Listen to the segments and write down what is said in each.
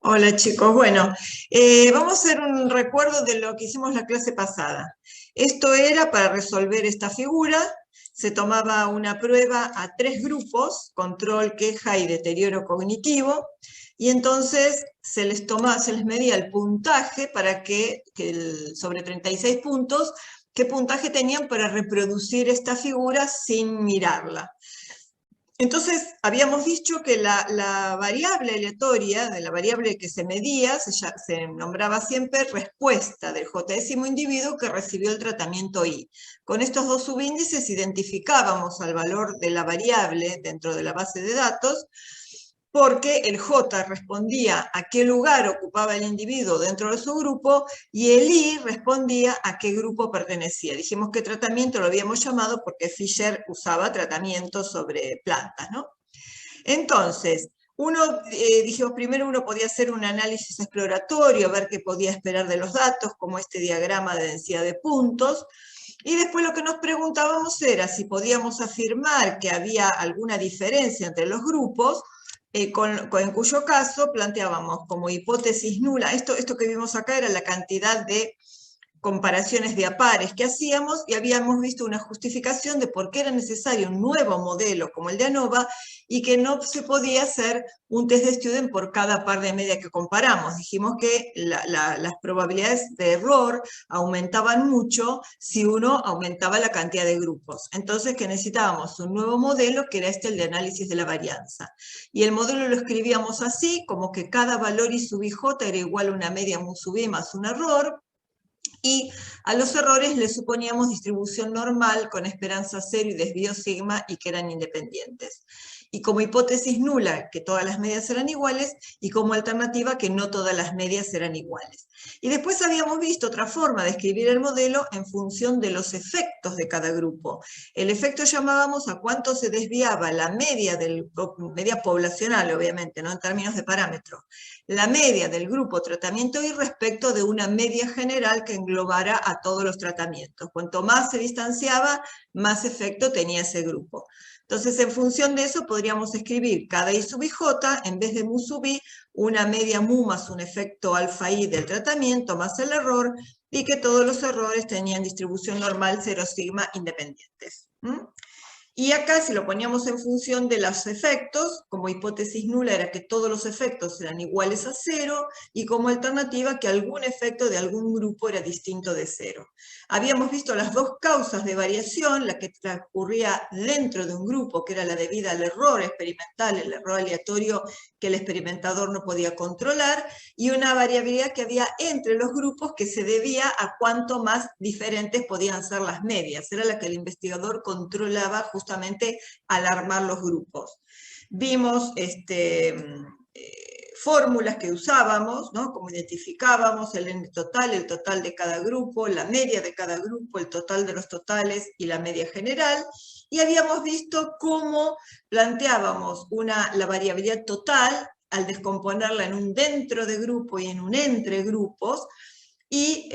Hola chicos, bueno, vamos a hacer un recuerdo de lo que hicimos la clase pasada. Esto era para resolver esta figura, se tomaba una prueba a 3 grupos, control, queja y deterioro cognitivo, y entonces se les medía el puntaje para sobre 36 puntos, qué puntaje tenían para reproducir esta figura sin mirarla. Entonces, habíamos dicho que la variable aleatoria, de la variable que se medía, se nombraba siempre respuesta del jésimo individuo que recibió el tratamiento I. Con estos dos subíndices identificábamos al valor de la variable dentro de la base de datos, porque el J respondía a qué lugar ocupaba el individuo dentro de su grupo y el I respondía a qué grupo pertenecía. Dijimos que tratamiento lo habíamos llamado porque Fisher usaba tratamiento sobre plantas, ¿no? Entonces, dijimos primero uno podía hacer un análisis exploratorio, ver qué podía esperar de los datos, como este diagrama de densidad de puntos, y después lo que nos preguntábamos era si podíamos afirmar que había alguna diferencia entre los grupos, en cuyo caso planteábamos como hipótesis nula, esto que vimos acá era la cantidad de comparaciones de a pares que hacíamos y habíamos visto una justificación de por qué era necesario un nuevo modelo como el de ANOVA y que no se podía hacer un test de student por cada par de media que comparamos. Dijimos que las probabilidades de error aumentaban mucho si uno aumentaba la cantidad de grupos. Entonces que necesitábamos un nuevo modelo que era el de análisis de la varianza. Y el modelo lo escribíamos así, como que cada valor I sub IJ era igual a una media mu sub I más un error, y a los errores le suponíamos distribución normal con esperanza cero y desvío sigma y que eran independientes. Y como hipótesis nula, que todas las medias eran iguales, y como alternativa, que no todas las medias eran iguales. Y después habíamos visto otra forma de escribir el modelo en función de los efectos de cada grupo. El efecto llamábamos a cuánto se desviaba la media poblacional, obviamente, no en términos de parámetros, la media del grupo tratamiento I respecto de una media general que englobara a todos los tratamientos. Cuanto más se distanciaba, más efecto tenía ese grupo. Entonces, en función de eso, podríamos escribir cada I sub IJ, en vez de mu sub I, una media mu más un efecto alfa I del tratamiento más el error, y que todos los errores tenían distribución normal 0 sigma independientes. Y acá, si lo poníamos en función de los efectos, como hipótesis nula era que todos los efectos eran iguales a 0, y como alternativa que algún efecto de algún grupo era distinto de 0. Habíamos visto las dos causas de variación, la que transcurría dentro de un grupo, que era la debida al error experimental, el error aleatorio que el experimentador no podía controlar, y una variabilidad que había entre los grupos que se debía a cuánto más diferentes podían ser las medias. Era la que el investigador controlaba justamente al armar los grupos. Vimos fórmulas que usábamos, ¿no? Como identificábamos el n total, el total de cada grupo, la media de cada grupo, el total de los totales y la media general, y habíamos visto cómo planteábamos la variabilidad total al descomponerla en un dentro de grupo y en un entre grupos, y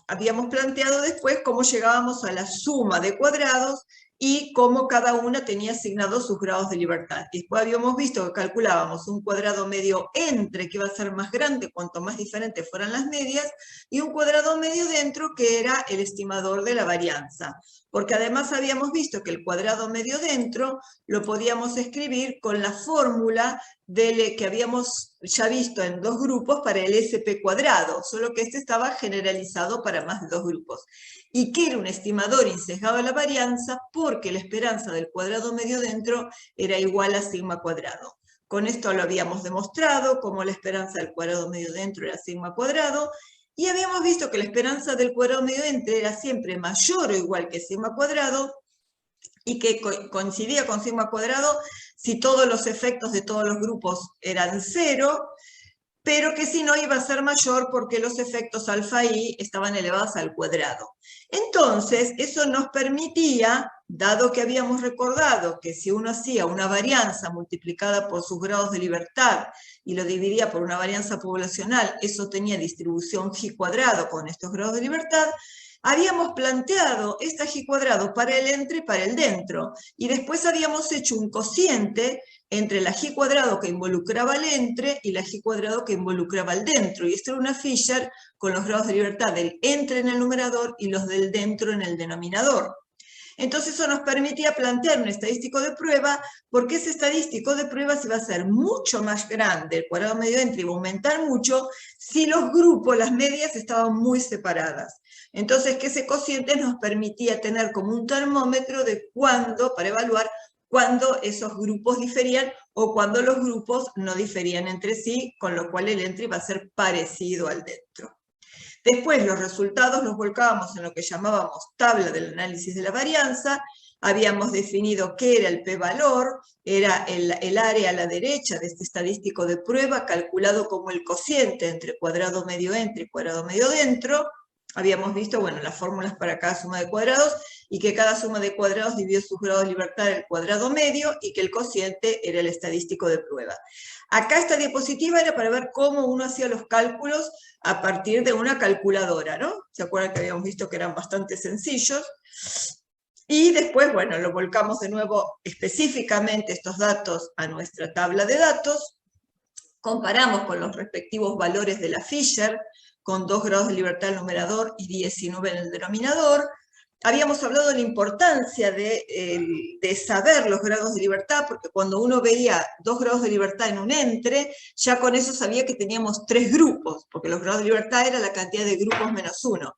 habíamos planteado después cómo llegábamos a la suma de cuadrados y cómo cada una tenía asignados sus grados de libertad. Y después habíamos visto que calculábamos un cuadrado medio entre, que iba a ser más grande cuanto más diferentes fueran las medias, y un cuadrado medio dentro, que era el estimador de la varianza. Porque además habíamos visto que el cuadrado medio dentro lo podíamos escribir con la fórmula que habíamos ya visto en dos grupos para el SP cuadrado, solo que este estaba generalizado para más de dos grupos, y que era un estimador insesgado a la varianza porque la esperanza del cuadrado medio dentro era igual a sigma cuadrado. Con esto lo habíamos demostrado, como la esperanza del cuadrado medio dentro era sigma cuadrado, y habíamos visto que la esperanza del cuadrado medio dentro era siempre mayor o igual que sigma cuadrado, y que coincidía con sigma cuadrado si todos los efectos de todos los grupos eran 0, pero que si no iba a ser mayor porque los efectos alfa I estaban elevados al cuadrado. Entonces, eso nos permitía, dado que habíamos recordado que si uno hacía una varianza multiplicada por sus grados de libertad y lo dividía por una varianza poblacional, eso tenía distribución G cuadrado con estos grados de libertad, habíamos planteado esta G cuadrado para el entre y para el dentro, y después habíamos hecho un cociente entre la G cuadrado que involucraba al entre y la G cuadrado que involucraba al dentro. Y esto era una Fisher con los grados de libertad del entre en el numerador y los del dentro en el denominador. Entonces eso nos permitía plantear un estadístico de prueba, porque ese estadístico de prueba se iba a hacer mucho más grande, el cuadrado medio entre iba a aumentar mucho, si los grupos, las medias, estaban muy separadas. Entonces que ese cociente nos permitía tener como un termómetro de cuándo, para evaluar cuándo esos grupos diferían o cuándo los grupos no diferían entre sí, con lo cual el entre iba a ser parecido al dentro. Después los resultados los volcábamos en lo que llamábamos tabla del análisis de la varianza. Habíamos definido qué era el p-valor, era el área a la derecha de este estadístico de prueba, calculado como el cociente entre cuadrado medio entre y cuadrado medio dentro. Habíamos visto, bueno, las fórmulas para cada suma de cuadrados, y que cada suma de cuadrados dividió sus grados de libertad en el cuadrado medio, y que el cociente era el estadístico de prueba. Acá esta diapositiva era para ver cómo uno hacía los cálculos a partir de una calculadora, ¿no? ¿Se acuerdan que habíamos visto que eran bastante sencillos? Y después, bueno, lo volcamos de nuevo específicamente estos datos a nuestra tabla de datos, comparamos con los respectivos valores de la Fisher, con 2 grados de libertad en el numerador y 19 en el denominador. Habíamos hablado de la importancia de saber los grados de libertad, porque cuando uno veía 2 grados de libertad en un entre, ya con eso sabía que teníamos 3 grupos, porque los grados de libertad era la cantidad de grupos menos 1.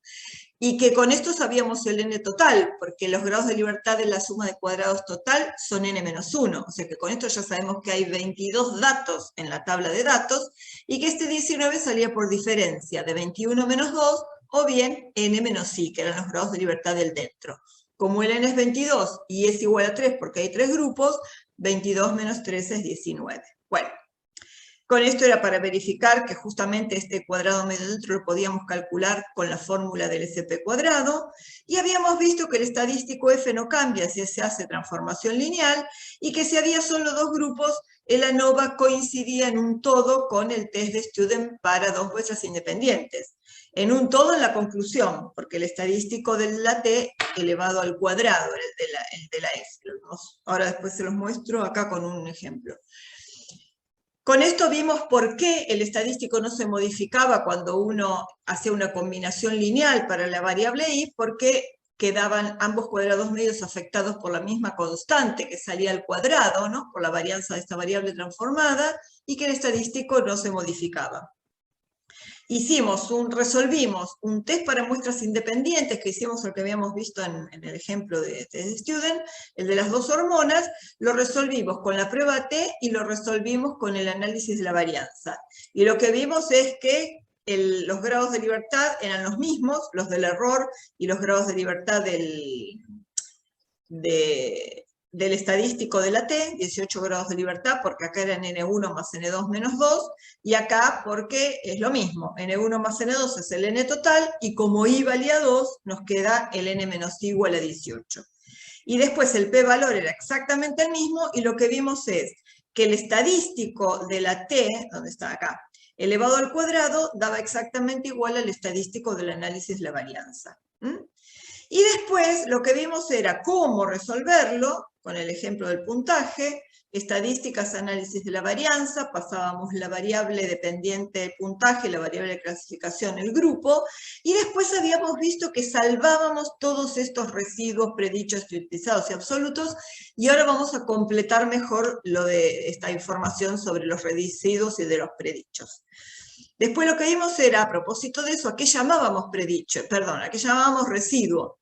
Y que con esto sabíamos el n total, porque los grados de libertad de la suma de cuadrados total son n menos 1. O sea que con esto ya sabemos que hay 22 datos en la tabla de datos, y que este 19 salía por diferencia de 21 menos 2, o bien n menos i, que eran los grados de libertad del dentro. Como el n es 22 y es igual a 3 porque hay 3 grupos, 22 menos 3 es 19. Bueno, con esto era para verificar que justamente este cuadrado medio dentro lo podíamos calcular con la fórmula del SP cuadrado, y habíamos visto que el estadístico F no cambia si se hace transformación lineal, y que si había solo 2 grupos, el ANOVA coincidía en un todo con el test de Student para 2 muestras independientes. En un todo en la conclusión, porque el estadístico de la T elevado al cuadrado era el de la F. Ahora después se los muestro acá con un ejemplo. Con esto vimos por qué el estadístico no se modificaba cuando uno hacía una combinación lineal para la variable i, porque quedaban ambos cuadrados medios afectados por la misma constante que salía al cuadrado, ¿no? Por la varianza de esta variable transformada, y que el estadístico no se modificaba. Resolvimos un test para muestras independientes, que hicimos lo que habíamos visto en el ejemplo de Student, el de las 2 hormonas, lo resolvimos con la prueba T y lo resolvimos con el análisis de la varianza. Y lo que vimos es que los grados de libertad eran los mismos, los del error y los grados de libertad del estadístico de la T, 18 grados de libertad, porque acá eran N1 más N2 menos 2, y acá porque es lo mismo, N1 más N2 es el N total, y como I valía 2, nos queda el N menos I igual a 18. Y después el p-valor era exactamente el mismo, y lo que vimos es que el estadístico de la T, donde está acá, elevado al cuadrado, daba exactamente igual al estadístico del análisis de la varianza. Y después lo que vimos era cómo resolverlo, con el ejemplo del puntaje, estadísticas, análisis de la varianza, pasábamos la variable dependiente del puntaje, la variable de clasificación, el grupo, y después habíamos visto que salvábamos todos estos residuos predichos, utilizados y absolutos, y ahora vamos a completar mejor lo de esta información sobre los residuos y de los predichos. Después lo que vimos era, a propósito de eso, ¿a qué llamábamos predicho? Perdón, ¿a qué llamábamos residuo?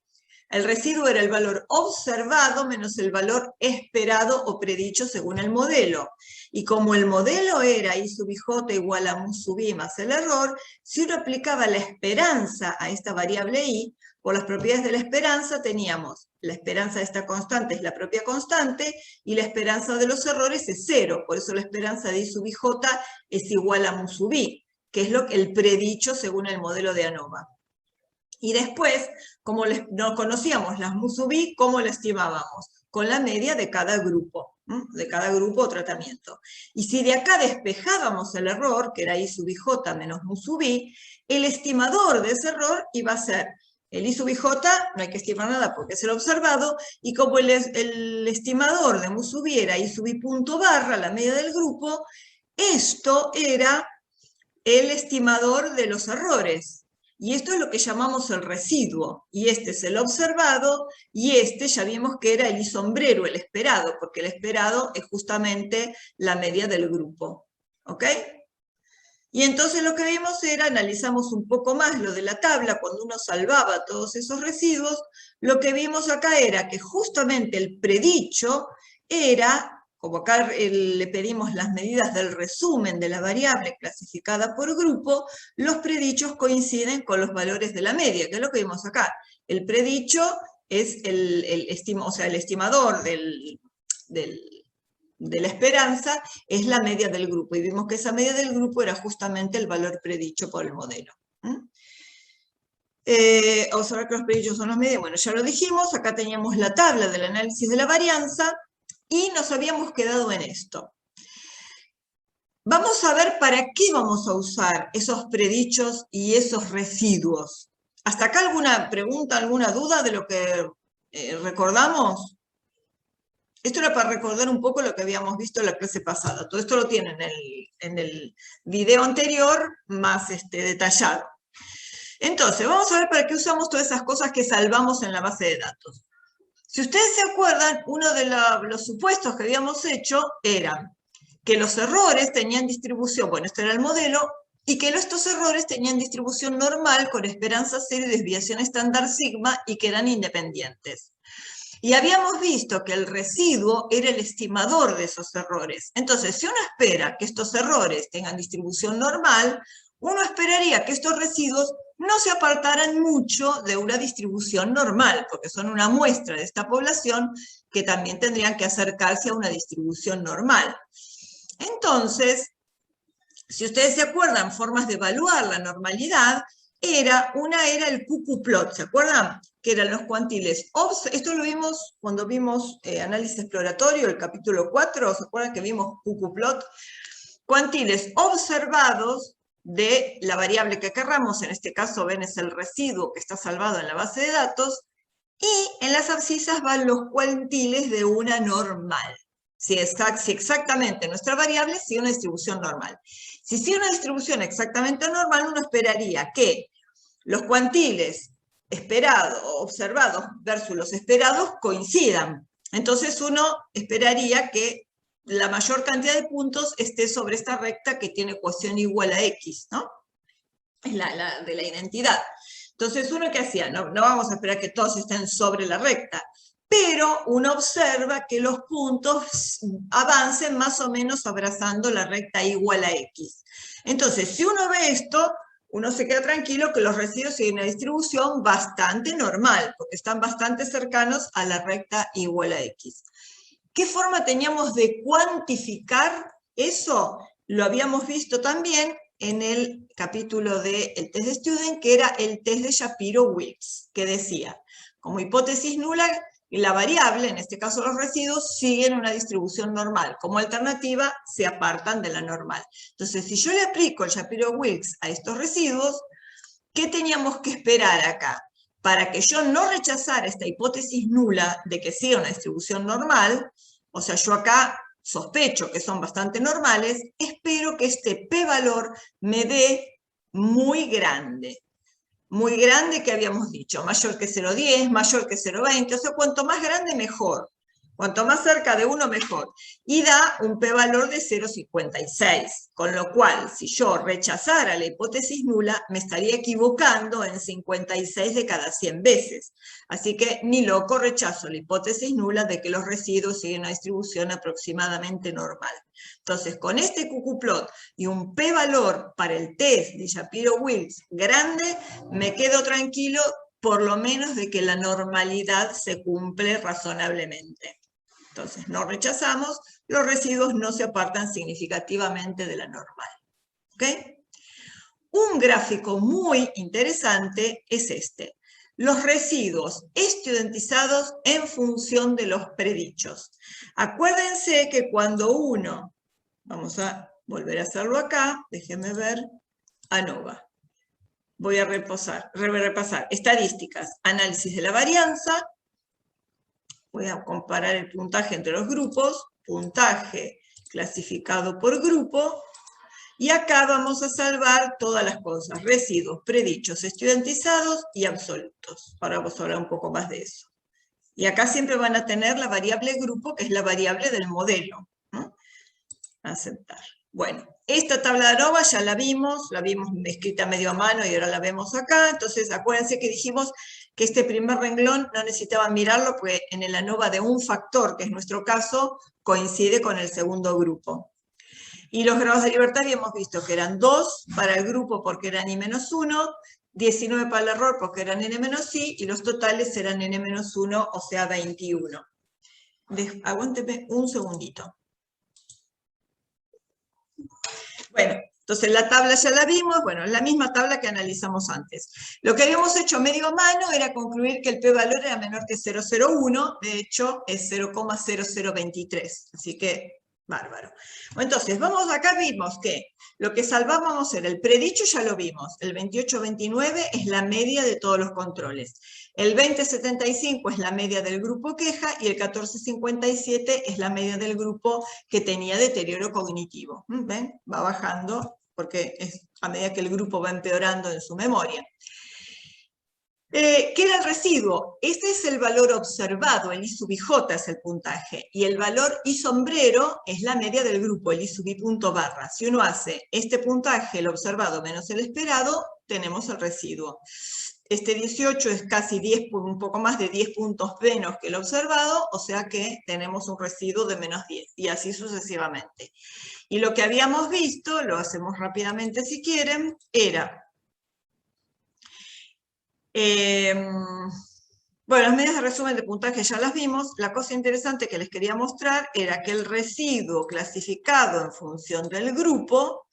El residuo era el valor observado menos el valor esperado o predicho según el modelo. Y como el modelo era I sub ij igual a mu sub i más el error, si uno aplicaba la esperanza a esta variable i, por las propiedades de la esperanza teníamos la esperanza de esta constante es la propia constante, y la esperanza de los errores es 0. Por eso la esperanza de I sub ij es igual a mu sub i, que es el predicho según el modelo de ANOVA. Y después, como no conocíamos las mu sub i, ¿cómo lo estimábamos? Con la media de cada grupo o tratamiento. Y si de acá despejábamos el error, que era I sub ij menos mu sub i, el estimador de ese error iba a ser el I sub IJ no hay que estimar nada porque es el observado, y como el estimador de mu sub I era I sub I punto barra, la media del grupo, esto era el estimador de los errores. Y esto es lo que llamamos el residuo, y este es el observado, y este ya vimos que era el I sombrero, el esperado, porque el esperado es justamente la media del grupo. ¿Ok? Y entonces lo que vimos era, analizamos un poco más lo de la tabla, cuando uno salvaba todos esos residuos, lo que vimos acá era que justamente el predicho era, como acá le pedimos las medidas del resumen de la variable clasificada por grupo, los predichos coinciden con los valores de la media, que es lo que vimos acá. El predicho es el estimador de la esperanza es la media del grupo, y vimos que esa media del grupo era justamente el valor predicho por el modelo. Observar que los predichos son los medios, bueno, ya lo dijimos, acá teníamos la tabla del análisis de la varianza, y nos habíamos quedado en esto. Vamos a ver para qué vamos a usar esos predichos y esos residuos. ¿Hasta acá alguna pregunta, alguna duda de lo que recordamos? Esto era para recordar un poco lo que habíamos visto en la clase pasada. Todo esto lo tienen en el video anterior, más detallado. Entonces, vamos a ver para qué usamos todas esas cosas que salvamos en la base de datos. Si ustedes se acuerdan, uno de los supuestos que habíamos hecho era que los errores tenían distribución, bueno, este era el modelo, y que estos errores tenían distribución normal con esperanza cero y desviación estándar sigma, y que eran independientes. Y habíamos visto que el residuo era el estimador de esos errores. Entonces, si uno espera que estos errores tengan distribución normal, uno esperaría que estos residuos no se apartaran mucho de una distribución normal, porque son una muestra de esta población que también tendrían que acercarse a una distribución normal. Entonces, si ustedes se acuerdan, formas de evaluar la normalidad, una era el QQ-plot, ¿se acuerdan? Que eran los cuantiles. Esto lo vimos cuando vimos análisis exploratorio, el capítulo 4, ¿se acuerdan que vimos QQ-plot? Cuantiles observados de la variable que querramos, en este caso ven es el residuo que está salvado en la base de datos, y en las abscisas van los cuantiles de una normal. Si exactamente nuestra variable sigue una distribución normal. Si sigue una distribución exactamente normal, uno esperaría que los cuantiles observados versus los esperados coincidan. Entonces uno esperaría que la mayor cantidad de puntos esté sobre esta recta que tiene ecuación igual a X, ¿no? Es la de la identidad. Entonces, ¿uno qué hacía? No vamos a esperar que todos estén sobre la recta, pero uno observa que los puntos avancen más o menos abrazando la recta igual a X. Entonces, si uno ve esto, uno se queda tranquilo que los residuos siguen una distribución bastante normal, porque están bastante cercanos a la recta igual a X. ¿Qué forma teníamos de cuantificar eso? Lo habíamos visto también en el capítulo del test de Student, que era el test de Shapiro-Wilks, que decía, como hipótesis nula, la variable, en este caso los residuos, siguen una distribución normal. Como alternativa, se apartan de la normal. Entonces, si yo le aplico el Shapiro-Wilks a estos residuos, ¿qué teníamos que esperar acá? Para que yo no rechazara esta hipótesis nula de que siga una distribución normal, o sea, yo acá sospecho que son bastante normales, espero que este p-valor me dé muy grande que habíamos dicho, mayor que 0,10, mayor que 0,20, o sea, cuanto más grande mejor, cuanto más cerca de 1 mejor, y da un p-valor de 0,56, con lo cual, si yo rechazara la hipótesis nula, me estaría equivocando en 56 de cada 100 veces, así que ni loco rechazo la hipótesis nula de que los residuos siguen una distribución aproximadamente normal. Entonces, con este QQ-plot y un p-valor para el test de Shapiro-Wilks grande, me quedo tranquilo por lo menos de que la normalidad se cumple razonablemente. Entonces, no rechazamos, los residuos no se apartan significativamente de la normal. ¿Ok? Un gráfico muy interesante es este. Los residuos estudiantizados en función de los predichos. Acuérdense que cuando uno, vamos a volver a hacerlo acá, déjenme ver, ANOVA. Voy a repasar estadísticas, análisis de la varianza, voy a comparar el puntaje entre los grupos, puntaje clasificado por grupo, y acá vamos a salvar todas las cosas, residuos, predichos, estudiantizados y absolutos. Ahora vamos a hablar un poco más de eso. Y acá siempre van a tener la variable grupo, que es la variable del modelo, ¿no? Aceptar. Bueno, esta tabla de ANOVA ya la vimos escrita medio a mano y ahora la vemos acá. Entonces, acuérdense que dijimos que este primer renglón no necesitaban mirarlo, porque en el ANOVA de un factor, que es nuestro caso, coincide con el segundo grupo. Y los grados de libertad habíamos visto que eran 2 para el grupo porque eran I-1, 19 para el error porque eran N-I, y los totales eran N-1, o sea 21. Aguánteme un segundito. Bueno, entonces la tabla ya la vimos, bueno, es la misma tabla que analizamos antes. Lo que habíamos hecho medio a mano era concluir que el p-valor era menor que 0,01, de hecho es 0,0023, así que bárbaro. Entonces, acá vimos que lo que salvábamos era el predicho, ya lo vimos, el 28-29 es la media de todos los controles, el 20-75 es la media del grupo queja y el 14-57 es la media del grupo que tenía deterioro cognitivo. ¿Ven? Va bajando porque es a medida que el grupo va empeorando en su memoria. ¿Qué era el residuo? Este es el valor observado, el I sub IJ es el puntaje, y el valor I sombrero es la media del grupo, el I sub I punto barra. Si uno hace este puntaje, el observado menos el esperado, tenemos el residuo. Este 18 es casi 10, un poco más de 10 puntos menos que el observado, o sea que tenemos un residuo de menos 10, y así sucesivamente. Y lo que habíamos visto, lo hacemos rápidamente si quieren, era... bueno, las medidas de resumen de puntaje ya las vimos. La cosa interesante que les quería mostrar era que el residuo clasificado en función del grupo,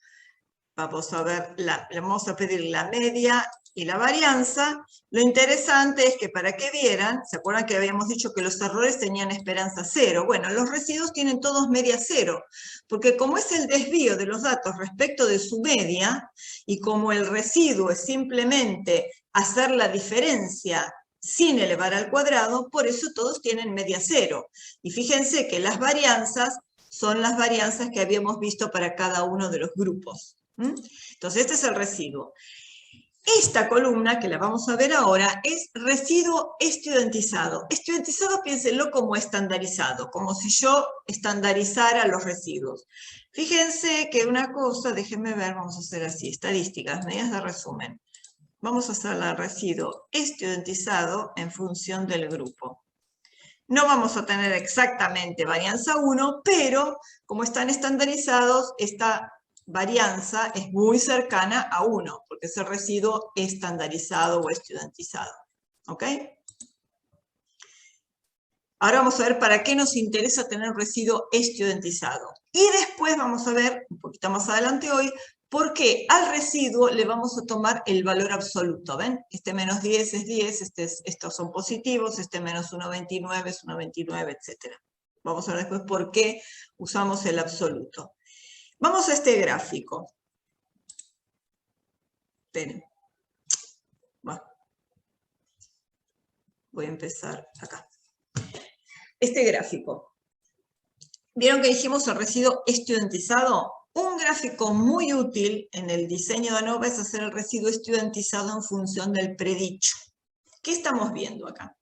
vamos a pedir la media y la varianza. Lo interesante es que para que vieran, ¿se acuerdan que habíamos dicho que los errores tenían esperanza 0? Bueno, los residuos tienen todos media 0, porque como es el desvío de los datos respecto de su media, y como el residuo es simplemente hacer la diferencia sin elevar al cuadrado, por eso todos tienen media 0. Y fíjense que las varianzas son las varianzas que habíamos visto para cada uno de los grupos. Entonces, este es el residuo. Esta columna, que la vamos a ver ahora, es residuo estudiantizado. Estudiantizado, piénsenlo como estandarizado, como si yo estandarizara los residuos. Fíjense que una cosa, déjenme ver, vamos a hacer así, estadísticas, medidas de resumen. Vamos a hacer el residuo estudiantizado en función del grupo. No vamos a tener exactamente varianza 1, pero como están estandarizados, esta varianza es muy cercana a 1, porque es el residuo estandarizado o estudiantizado. ¿Ok? Ahora vamos a ver para qué nos interesa tener un residuo estudiantizado. Y después vamos a ver, un poquito más adelante hoy, por qué al residuo le vamos a tomar el valor absoluto. ¿Ven? Este menos 10 es 10, estos son positivos, este menos 1,29 es 1,29, etc. Vamos a ver después por qué usamos el absoluto. Vamos a este gráfico. Esperen. Bueno. Voy a empezar acá. Este gráfico. ¿Vieron que dijimos el residuo estudiantizado? Un gráfico muy útil en el diseño de ANOVA es hacer el residuo estudiantizado en función del predicho. ¿Qué estamos viendo acá?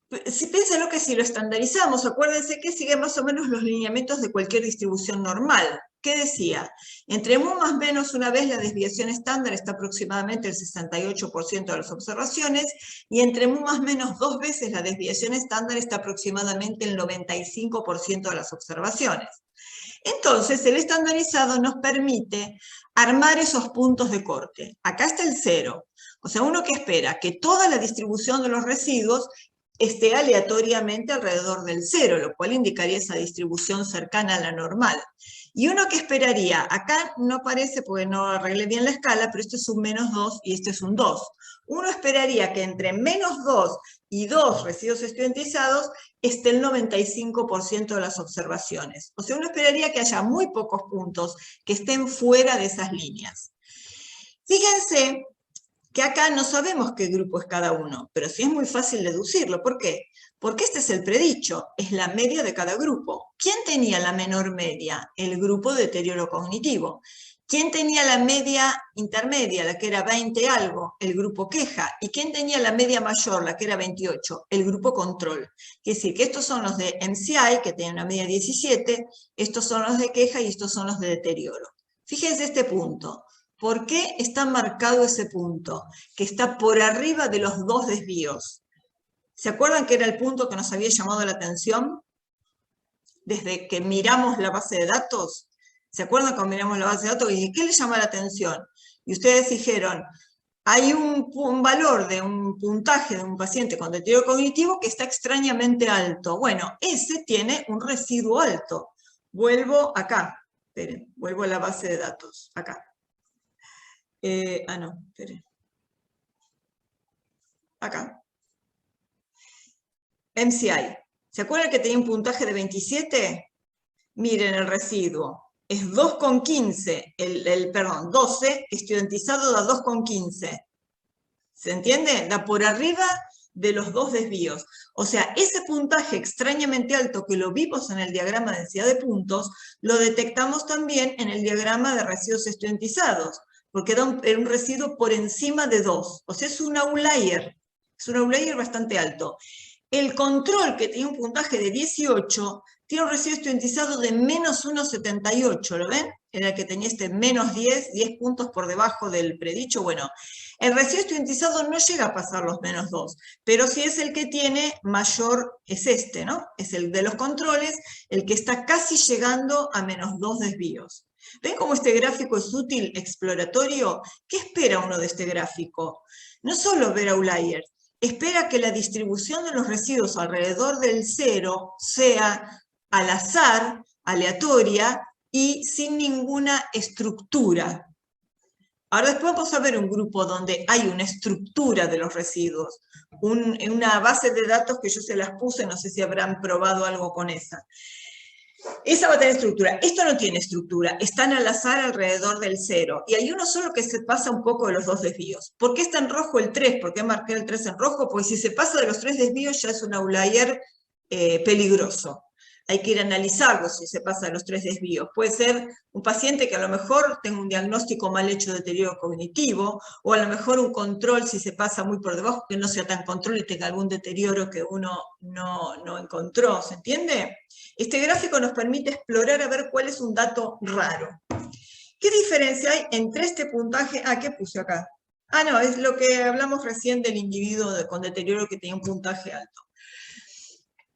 Piénsenlo que si lo estandarizamos, acuérdense que sigue más o menos los lineamientos de cualquier distribución normal. ¿Qué decía? Entre mu más menos una vez la desviación estándar está aproximadamente el 68% de las observaciones, y entre mu más menos 2 veces la desviación estándar está aproximadamente el 95% de las observaciones. Entonces, el estandarizado nos permite armar esos puntos de corte. Acá está el 0. O sea, uno que espera que toda la distribución de los residuos esté aleatoriamente alrededor del 0, lo cual indicaría esa distribución cercana a la normal. Y uno que esperaría, acá no aparece porque no arreglé bien la escala, pero este es un -2 y este es un 2. Uno esperaría que entre -2 y 2 residuos estudiantizados esté el 95% de las observaciones. O sea, uno esperaría que haya muy pocos puntos que estén fuera de esas líneas. Fíjense que acá no sabemos qué grupo es cada uno, pero sí es muy fácil deducirlo. ¿Por qué? Porque este es el predicho, es la media de cada grupo. ¿Quién tenía la menor media? El grupo de deterioro cognitivo. ¿Quién tenía la media intermedia, la que era 20 algo? El grupo queja. ¿Y quién tenía la media mayor, la que era 28? El grupo control. Quiere decir que estos son los de MCI, que tienen una media 17, estos son los de queja y estos son los de deterioro. Fíjense este punto. ¿Por qué está marcado ese punto? Que está por arriba de los 2 desvíos. ¿Se acuerdan que era el punto que nos había llamado la atención? Desde que miramos la base de datos. ¿Se acuerdan cuando miramos la base de datos? Y ¿qué le llama la atención? Y ustedes dijeron, hay un valor de un puntaje de un paciente con deterioro cognitivo que está extrañamente alto. Bueno, ese tiene un residuo alto. Vuelvo acá. Esperen, vuelvo a la base de datos. Acá. No, esperen. Acá. MCI. ¿Se acuerdan que tenía un puntaje de 27? Miren el residuo. Es 2,15. Perdón, 12 estudiantizado da 2,15. ¿Se entiende? Da por arriba de los 2 desvíos. O sea, ese puntaje extrañamente alto que lo vimos en el diagrama de densidad de puntos, lo detectamos también en el diagrama de residuos estudiantizados, porque era un residuo por encima de 2. O sea, es un outlier. Es un outlier bastante alto. El control, que tenía un puntaje de 18, tiene un residuo estudiantizado de -1,78, ¿lo ven? Era el que tenía este -10, 10 puntos por debajo del predicho. Bueno, el residuo estudiantizado no llega a pasar los -2, pero sí es el que tiene mayor, es este, ¿no? Es el de los controles, el que está casi llegando a -2 desvíos. ¿Ven cómo este gráfico es útil, exploratorio? ¿Qué espera uno de este gráfico? No solo ver outliers, espera que la distribución de los residuos alrededor del 0 sea al azar, aleatoria y sin ninguna estructura. Ahora después vamos a ver un grupo donde hay una estructura de los residuos, una base de datos que yo se las puse, no sé si habrán probado algo con esa. Esa va a tener estructura. Esto no tiene estructura. Están al azar alrededor del 0. Y hay uno solo que se pasa un poco de los 2 desvíos. ¿Por qué está en rojo el 3? ¿Por qué marqué el 3 en rojo? Pues si se pasa de los 3 desvíos ya es un outlier peligroso. Hay que ir a analizarlo si se pasa de los 3 desvíos. Puede ser un paciente que a lo mejor tenga un diagnóstico mal hecho de deterioro cognitivo, o a lo mejor un control si se pasa muy por debajo, que no sea tan control y tenga algún deterioro que uno no encontró. ¿Se entiende? Este gráfico nos permite explorar a ver cuál es un dato raro. ¿Qué diferencia hay entre este puntaje? ¿Qué puse acá? No, es lo que hablamos recién del individuo con deterioro que tenía un puntaje alto.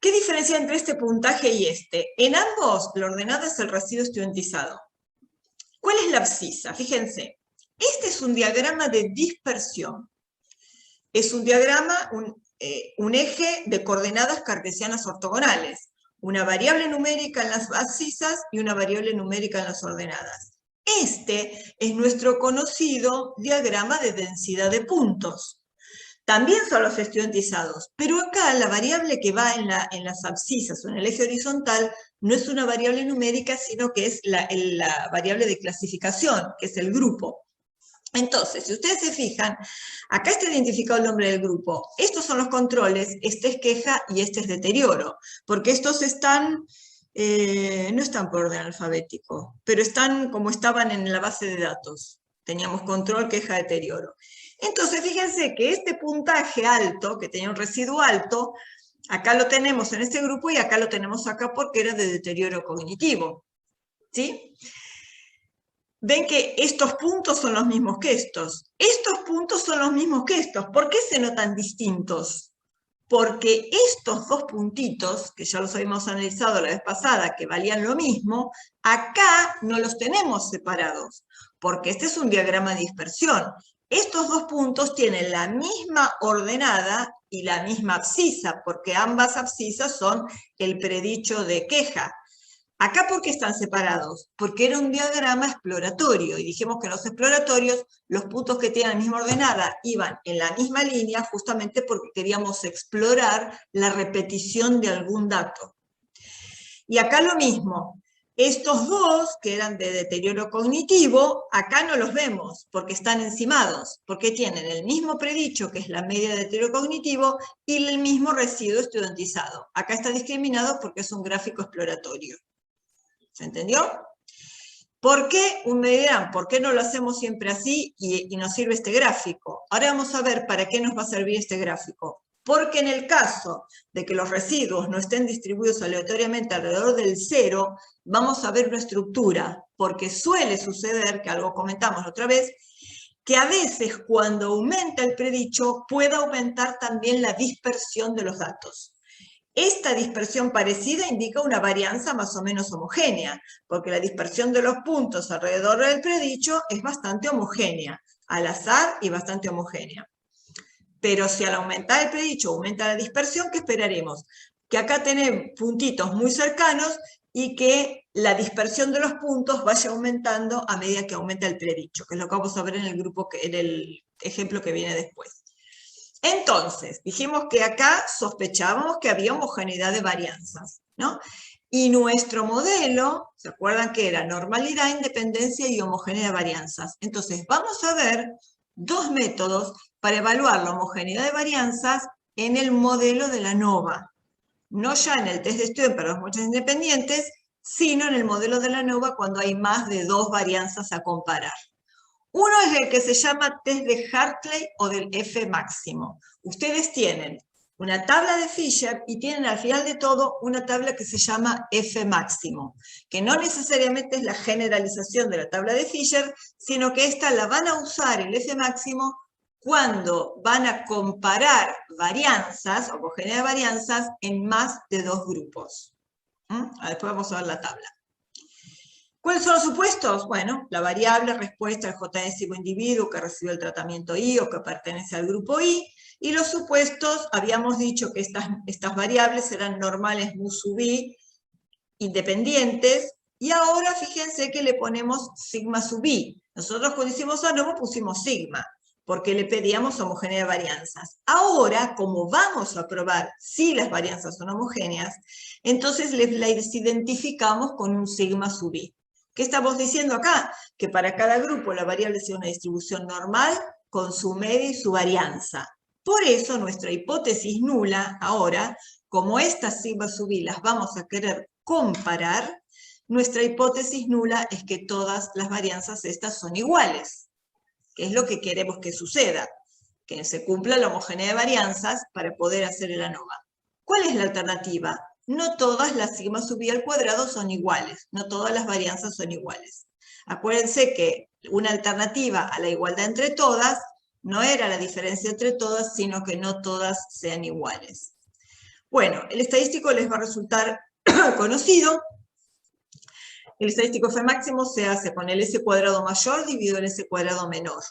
¿Qué diferencia entre este puntaje y este? En ambos, la ordenada es el residuo estudiantizado. ¿Cuál es la abscisa? Fíjense, este es un diagrama de dispersión. Es un diagrama, un eje de coordenadas cartesianas ortogonales. Una variable numérica en las abscisas y una variable numérica en las ordenadas. Este es nuestro conocido diagrama de densidad de puntos. También son los estudiantizados, pero acá la variable que va en las abscisas o en el eje horizontal no es una variable numérica, sino que es la variable de clasificación, que es el grupo. Entonces, si ustedes se fijan, acá está identificado el nombre del grupo. Estos son los controles, este es queja y este es deterioro, porque estos están, no están por orden alfabético, pero están como estaban en la base de datos. Teníamos control, queja, deterioro. Entonces, fíjense que este puntaje alto, que tenía un residuo alto, acá lo tenemos en este grupo y acá lo tenemos acá porque era de deterioro cognitivo. ¿Sí? Ven que estos puntos son los mismos que estos. Estos puntos son los mismos que estos. ¿Por qué se notan distintos? Porque estos dos puntitos, que ya los habíamos analizado la vez pasada, que valían lo mismo, acá no los tenemos separados, porque este es un diagrama de dispersión. Estos dos puntos tienen la misma ordenada y la misma abscisa, porque ambas abscisas son el predicho de queja. Acá, ¿por qué están separados? Porque era un diagrama exploratorio, y dijimos que en los exploratorios, los puntos que tienen la misma ordenada iban en la misma línea, justamente porque queríamos explorar la repetición de algún dato. Y acá lo mismo. Estos dos, que eran de deterioro cognitivo, acá no los vemos, porque están encimados, porque tienen el mismo predicho, que es la media de deterioro cognitivo, y el mismo residuo estudiantizado. Acá está discriminado porque es un gráfico exploratorio. ¿Se entendió? ¿Por qué? Me dirán, ¿por qué no lo hacemos siempre así y nos sirve este gráfico? Ahora vamos a ver para qué nos va a servir este gráfico. Porque en el caso de que los residuos no estén distribuidos aleatoriamente alrededor del 0, vamos a ver una estructura, porque suele suceder, que algo comentamos otra vez, que a veces cuando aumenta el predicho puede aumentar también la dispersión de los datos. Esta dispersión parecida indica una varianza más o menos homogénea, porque la dispersión de los puntos alrededor del predicho es bastante homogénea, al azar y bastante homogénea. Pero si al aumentar el predicho aumenta la dispersión, ¿qué esperaremos? Que acá tenemos puntitos muy cercanos y que la dispersión de los puntos vaya aumentando a medida que aumenta el predicho, que es lo que vamos a ver en el ejemplo que viene después. Entonces, dijimos que acá sospechábamos que había homogeneidad de varianzas, ¿no? Y nuestro modelo, ¿se acuerdan que era normalidad, independencia y homogeneidad de varianzas? Entonces, vamos a ver dos métodos para evaluar la homogeneidad de varianzas en el modelo de la ANOVA. No ya en el test de estudio para los muestras independientes, sino en el modelo de la ANOVA cuando hay más de dos varianzas a comparar. Uno es el que se llama test de Hartley o del F máximo. Ustedes tienen una tabla de Fisher y tienen al final de todo una tabla que se llama F máximo, que no necesariamente es la generalización de la tabla de Fisher, sino que esta la van a usar, el F máximo, cuando van a comparar varianzas, homogeneidad de varianzas, en más de dos grupos. Después vamos a ver la tabla. ¿Cuáles son los supuestos? Bueno, la variable respuesta al jnésimo individuo que recibió el tratamiento I o que pertenece al grupo I, y los supuestos, habíamos dicho que estas variables eran normales mu sub I, independientes, y ahora fíjense que le ponemos sigma sub I. Nosotros cuando hicimos ANOVA pusimos sigma, porque le pedíamos homogeneidad de varianzas. Ahora, como vamos a probar si las varianzas son homogéneas, entonces les identificamos con un sigma sub I. ¿Qué estamos diciendo acá? Que para cada grupo la variable sea una distribución normal con su media y su varianza. Por eso nuestra hipótesis nula, ahora, como estas sigma sub I las vamos a querer comparar, nuestra hipótesis nula es que todas las varianzas estas son iguales, que es lo que queremos que suceda, que se cumpla la homogeneidad de varianzas para poder hacer el ANOVA. ¿Cuál es la alternativa? No todas las sigma sub I al cuadrado son iguales, no todas las varianzas son iguales. Acuérdense que una alternativa a la igualdad entre todas no era la diferencia entre todas, sino que no todas sean iguales. Bueno, el estadístico les va a resultar conocido. El estadístico F máximo se hace con el S cuadrado mayor dividido el S cuadrado menor.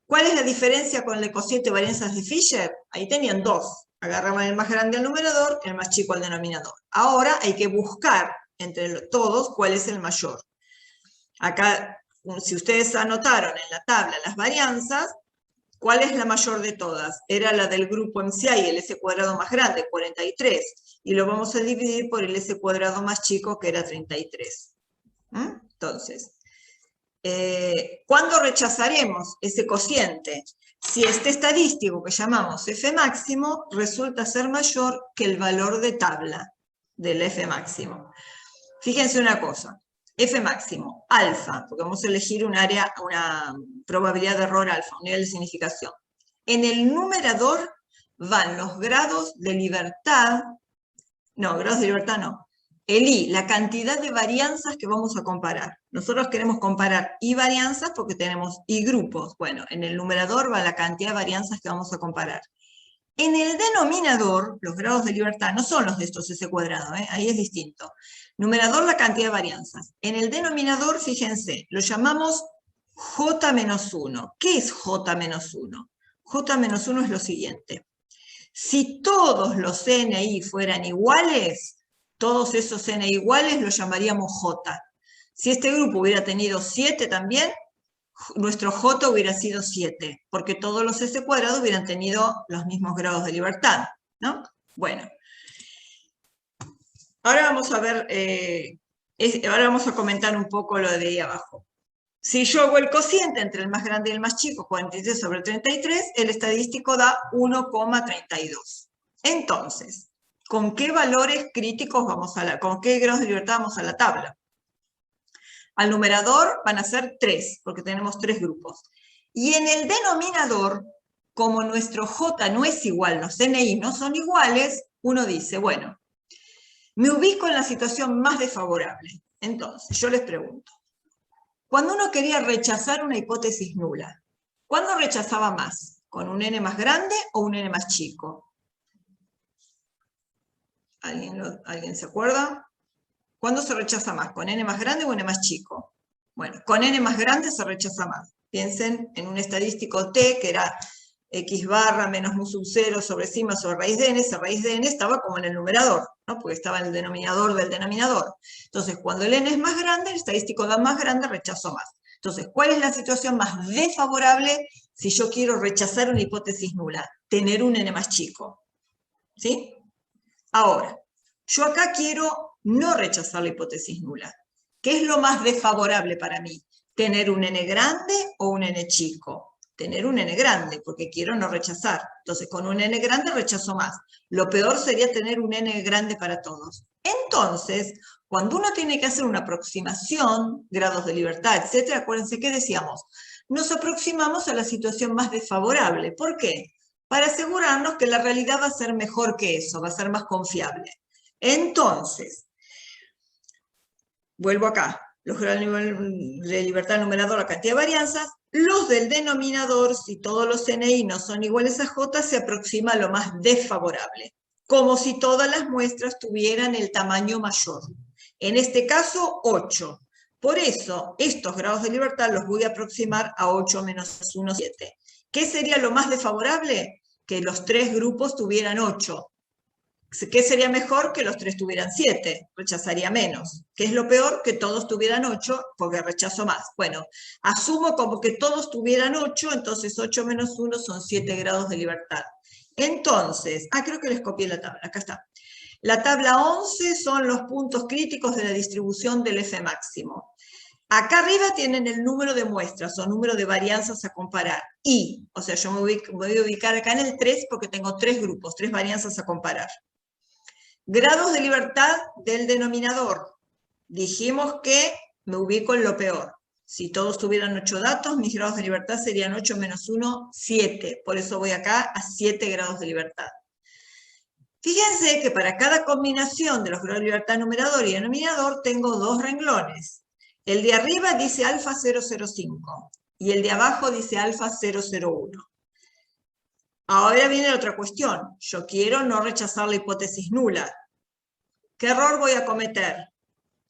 ¿Cuál es la diferencia con el cociente de varianzas de Fisher? Ahí tenían dos. Agarraban el más grande al numerador, el más chico al denominador. Ahora hay que buscar entre todos cuál es el mayor. Acá, si ustedes anotaron en la tabla las varianzas, ¿cuál es la mayor de todas? Era la del grupo MCI, el S cuadrado más grande, 43. Y lo vamos a dividir por el S cuadrado más chico, que era 33. Entonces, ¿cuándo rechazaremos ese cociente? Si este estadístico que llamamos F máximo resulta ser mayor que el valor de tabla del F máximo. Fíjense una cosa, F máximo, alfa, porque vamos a elegir un área, una probabilidad de error alfa, un nivel de significación. En el numerador van los grados de libertad, no, grados de libertad no, el I, la cantidad de varianzas que vamos a comparar. Nosotros queremos comparar I varianzas porque tenemos I grupos. Bueno, en el numerador va la cantidad de varianzas que vamos a comparar. En el denominador, los grados de libertad no son los de estos S cuadrado, ahí es distinto. Numerador, la cantidad de varianzas. En el denominador, fíjense, lo llamamos J-1. ¿Qué es J-1? J-1 es lo siguiente. Si todos los NI fueran iguales, todos esos n iguales los llamaríamos J. Si este grupo hubiera tenido 7 también, nuestro J hubiera sido 7, porque todos los S cuadrados hubieran tenido los mismos grados de libertad, ¿no? Bueno. Ahora vamos a ver, ahora vamos a comentar un poco lo de ahí abajo. Si yo hago el cociente entre el más grande y el más chico, 43 sobre 33, el estadístico da 1,32. Entonces, ¿con qué valores críticos con qué grados de libertad vamos a la tabla? Al numerador van a ser 3, porque tenemos 3 grupos. Y en el denominador, como nuestro J no es igual, los NI no son iguales, uno dice, bueno, me ubico en la situación más desfavorable. Entonces, yo les pregunto, cuando uno quería rechazar una hipótesis nula, ¿cuándo rechazaba más? ¿Con un n más grande o un n más chico? ¿Alguien se acuerda? ¿Cuándo se rechaza más? ¿Con n más grande o n más chico? Bueno, con n más grande se rechaza más. Piensen en un estadístico t, que era x barra menos mu sub 0 sobre sigma sobre raíz de n. Esa raíz de n estaba como en el numerador, ¿no? Porque estaba en el denominador del denominador. Entonces, cuando el n es más grande, el estadístico da más grande, rechazo más. Entonces, ¿cuál es la situación más desfavorable si yo quiero rechazar una hipótesis nula? Tener un n más chico. ¿Sí? Ahora, yo acá quiero no rechazar la hipótesis nula. ¿Qué es lo más desfavorable para mí? ¿Tener un n grande o un n chico? Tener un n grande, porque quiero no rechazar. Entonces, con un n grande rechazo más. Lo peor sería tener un n grande para todos. Entonces, cuando uno tiene que hacer una aproximación, grados de libertad, etc., acuérdense que decíamos, nos aproximamos a la situación más desfavorable. ¿Por qué? Para asegurarnos que la realidad va a ser mejor que eso, va a ser más confiable. Entonces, vuelvo acá, los grados de libertad numerador, la cantidad de varianzas, los del denominador, si todos los NI no son iguales a J, se aproxima a lo más desfavorable, como si todas las muestras tuvieran el tamaño mayor. En este caso, 8. Por eso, estos grados de libertad los voy a aproximar a 8 menos 1, 7. ¿Qué sería lo más desfavorable? Que los 3 grupos tuvieran 8. ¿Qué sería mejor? Que los 3 tuvieran 7, rechazaría menos. ¿Qué es lo peor? Que todos tuvieran 8, porque rechazo más. Bueno, asumo como que todos tuvieran 8, entonces 8 menos 1 son 7 grados de libertad. Entonces, creo que les copié la tabla, acá está. La tabla 11 son los puntos críticos de la distribución del F máximo. Acá arriba tienen el número de muestras o número de varianzas a comparar. O sea, yo me voy a ubicar acá en el 3 porque tengo 3 grupos, 3 varianzas a comparar. Grados de libertad del denominador. Dijimos que me ubico en lo peor. Si todos tuvieran 8 datos, mis grados de libertad serían 8 menos 1, 7. Por eso voy acá a 7 grados de libertad. Fíjense que para cada combinación de los grados de libertad numerador y denominador tengo 2 renglones. El de arriba dice alfa 005 y el de abajo dice alfa 001. Ahora viene la otra cuestión. Yo quiero no rechazar la hipótesis nula. ¿Qué error voy a cometer?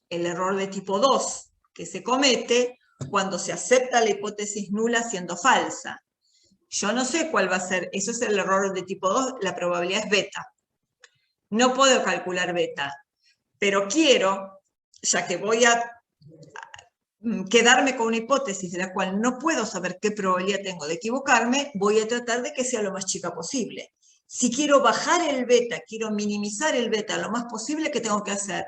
El error de tipo 2, que se comete cuando se acepta la hipótesis nula siendo falsa. Yo no sé cuál va a ser. Eso es el error de tipo 2. La probabilidad es beta. No puedo calcular beta, pero quiero, ya que voy a quedarme con una hipótesis de la cual no puedo saber qué probabilidad tengo de equivocarme, voy a tratar de que sea lo más chica posible. Si quiero bajar el beta, quiero minimizar el beta lo más posible, ¿qué tengo que hacer?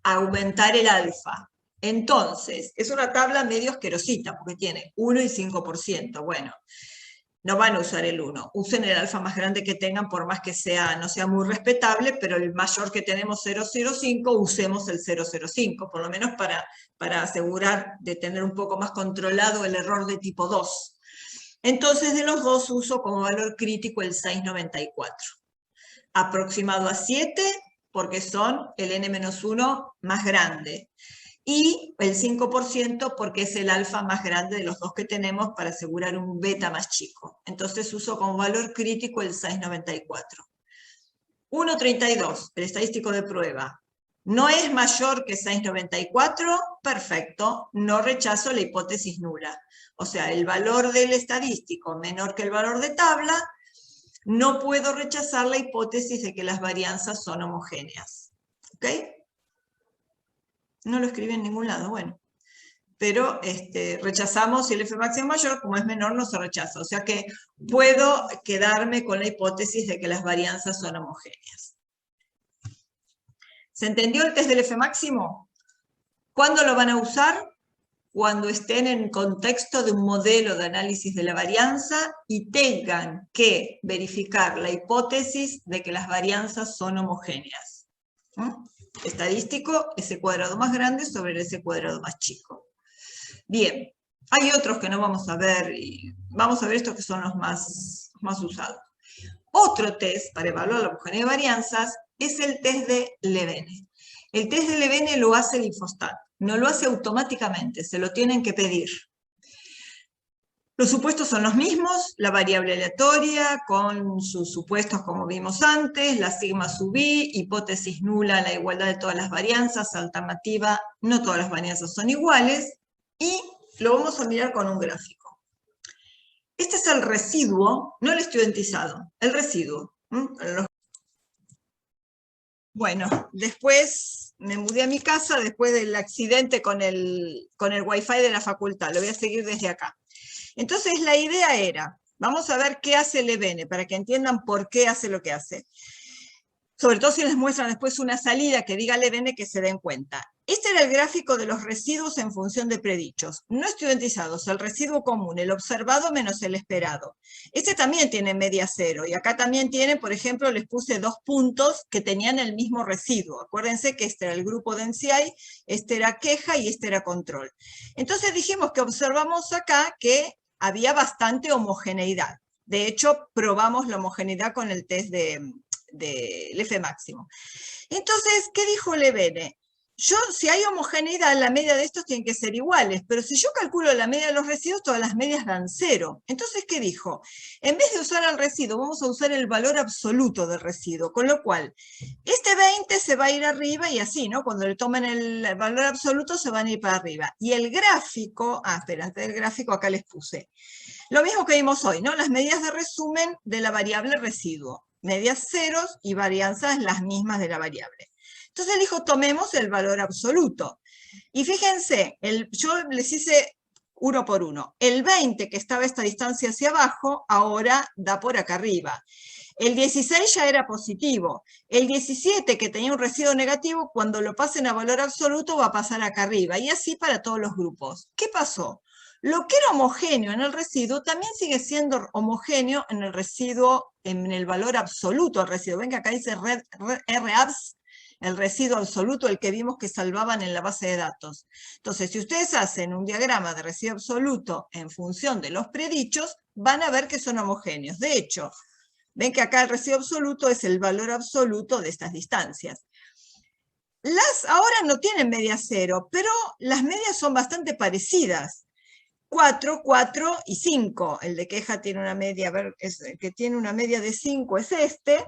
Aumentar el alfa. Entonces, es una tabla medio asquerosita, porque tiene 1 y 5%. Bueno, no van a usar el 1. Usen el alfa más grande que tengan, por más que no sea muy respetable, pero el mayor que tenemos, 0,05, usemos el 0,05, por lo menos para asegurar de tener un poco más controlado el error de tipo 2. Entonces, de los dos uso como valor crítico el 6,94. Aproximado a 7, porque son el n-1 más grande. Y el 5% porque es el alfa más grande de los dos que tenemos para asegurar un beta más chico. Entonces uso como valor crítico el 6,94. 1,32, el estadístico de prueba. ¿No es mayor que 6,94? Perfecto, no rechazo la hipótesis nula. O sea, el valor del estadístico menor que el valor de tabla, no puedo rechazar la hipótesis de que las varianzas son homogéneas. ¿Ok? ¿Ok? No lo escribí en ningún lado, bueno. Pero rechazamos si el F máximo es mayor, como es menor no se rechaza. O sea que puedo quedarme con la hipótesis de que las varianzas son homogéneas. ¿Se entendió el test del F máximo? ¿Cuándo lo van a usar? Cuando estén en contexto de un modelo de análisis de la varianza y tengan que verificar la hipótesis de que las varianzas son homogéneas. Estadístico, ese cuadrado más grande sobre ese cuadrado más chico. Bien, hay otros que no vamos a ver, y vamos a ver estos que son los más usados. Otro test para evaluar la homogeneidad de varianzas es el test de Levene. El test de Levene lo hace el Infostat, no lo hace automáticamente, se lo tienen que pedir. Los supuestos son los mismos, la variable aleatoria con sus supuestos como vimos antes, la sigma sub i, hipótesis nula, la igualdad de todas las varianzas, alternativa, no todas las varianzas son iguales, y lo vamos a mirar con un gráfico. Este es el residuo, no el estudiantizado, el residuo. Bueno, después me mudé a mi casa después del accidente con el wifi de la facultad, lo voy a seguir desde acá. Entonces la idea era, vamos a ver qué hace Levene, para que entiendan por qué hace lo que hace. Sobre todo si les muestran después una salida que diga Levene, que se den cuenta. Este era el gráfico de los residuos en función de predichos, no estudiantizados, el residuo común, el observado menos el esperado. Este también tiene media cero, y acá también tiene, por ejemplo, les puse 2 puntos que tenían el mismo residuo. Acuérdense que este era el grupo de NCI, este era queja y este era control. Entonces dijimos que observamos acá que había bastante homogeneidad. De hecho, probamos la homogeneidad con el test del F máximo. Entonces, ¿qué dijo Levene? Si hay homogeneidad, la media de estos tienen que ser iguales, pero si yo calculo la media de los residuos, todas las medias dan 0. Entonces, ¿qué dijo? En vez de usar el residuo, vamos a usar el valor absoluto del residuo, con lo cual, este 20 se va a ir arriba y así, ¿no? Cuando le tomen el valor absoluto, se van a ir para arriba. Y el gráfico, espera, antes del gráfico acá les puse. Lo mismo que vimos hoy, ¿no? Las medidas de resumen de la variable residuo. Medias ceros y varianzas las mismas de la variable. Entonces dijo, tomemos el valor absoluto. Y fíjense, yo les hice uno por uno. El 20, que estaba a esta distancia hacia abajo, ahora da por acá arriba. El 16 ya era positivo. El 17, que tenía un residuo negativo, cuando lo pasen a valor absoluto va a pasar acá arriba. Y así para todos los grupos. ¿Qué pasó? Lo que era homogéneo en el residuo también sigue siendo homogéneo en el residuo, en el valor absoluto del residuo. Ven que acá dice RABS, el residuo absoluto, el que vimos que salvaban en la base de datos. Entonces, si ustedes hacen un diagrama de residuo absoluto en función de los predichos, van a ver que son homogéneos. De hecho, ven que acá el residuo absoluto es el valor absoluto de estas distancias. Ahora no tienen media cero, pero las medias son bastante parecidas. 4, 4 y 5. El de queja tiene una media, a ver, el que tiene una media de 5 es este,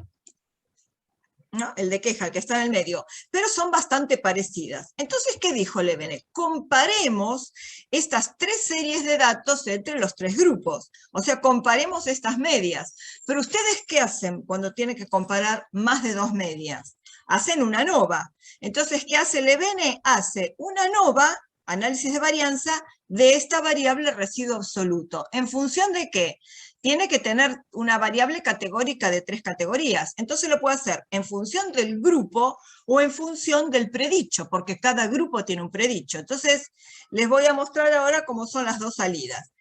¿no? El de queja, el que está en el medio, pero son bastante parecidas. Entonces, ¿qué dijo Levene? Comparemos estas 3 series de datos entre los 3 grupos. O sea, comparemos estas medias. Pero ¿ustedes qué hacen cuando tienen que comparar más de 2 medias? Hacen una ANOVA. Entonces, ¿qué hace Levene? Hace una ANOVA, análisis de varianza, de esta variable residuo absoluto. ¿En función de qué? Tiene que tener una variable categórica de 3 categorías. Entonces lo puede hacer en función del grupo o en función del predicho, porque cada grupo tiene un predicho. Entonces les voy a mostrar ahora cómo son las 2 salidas.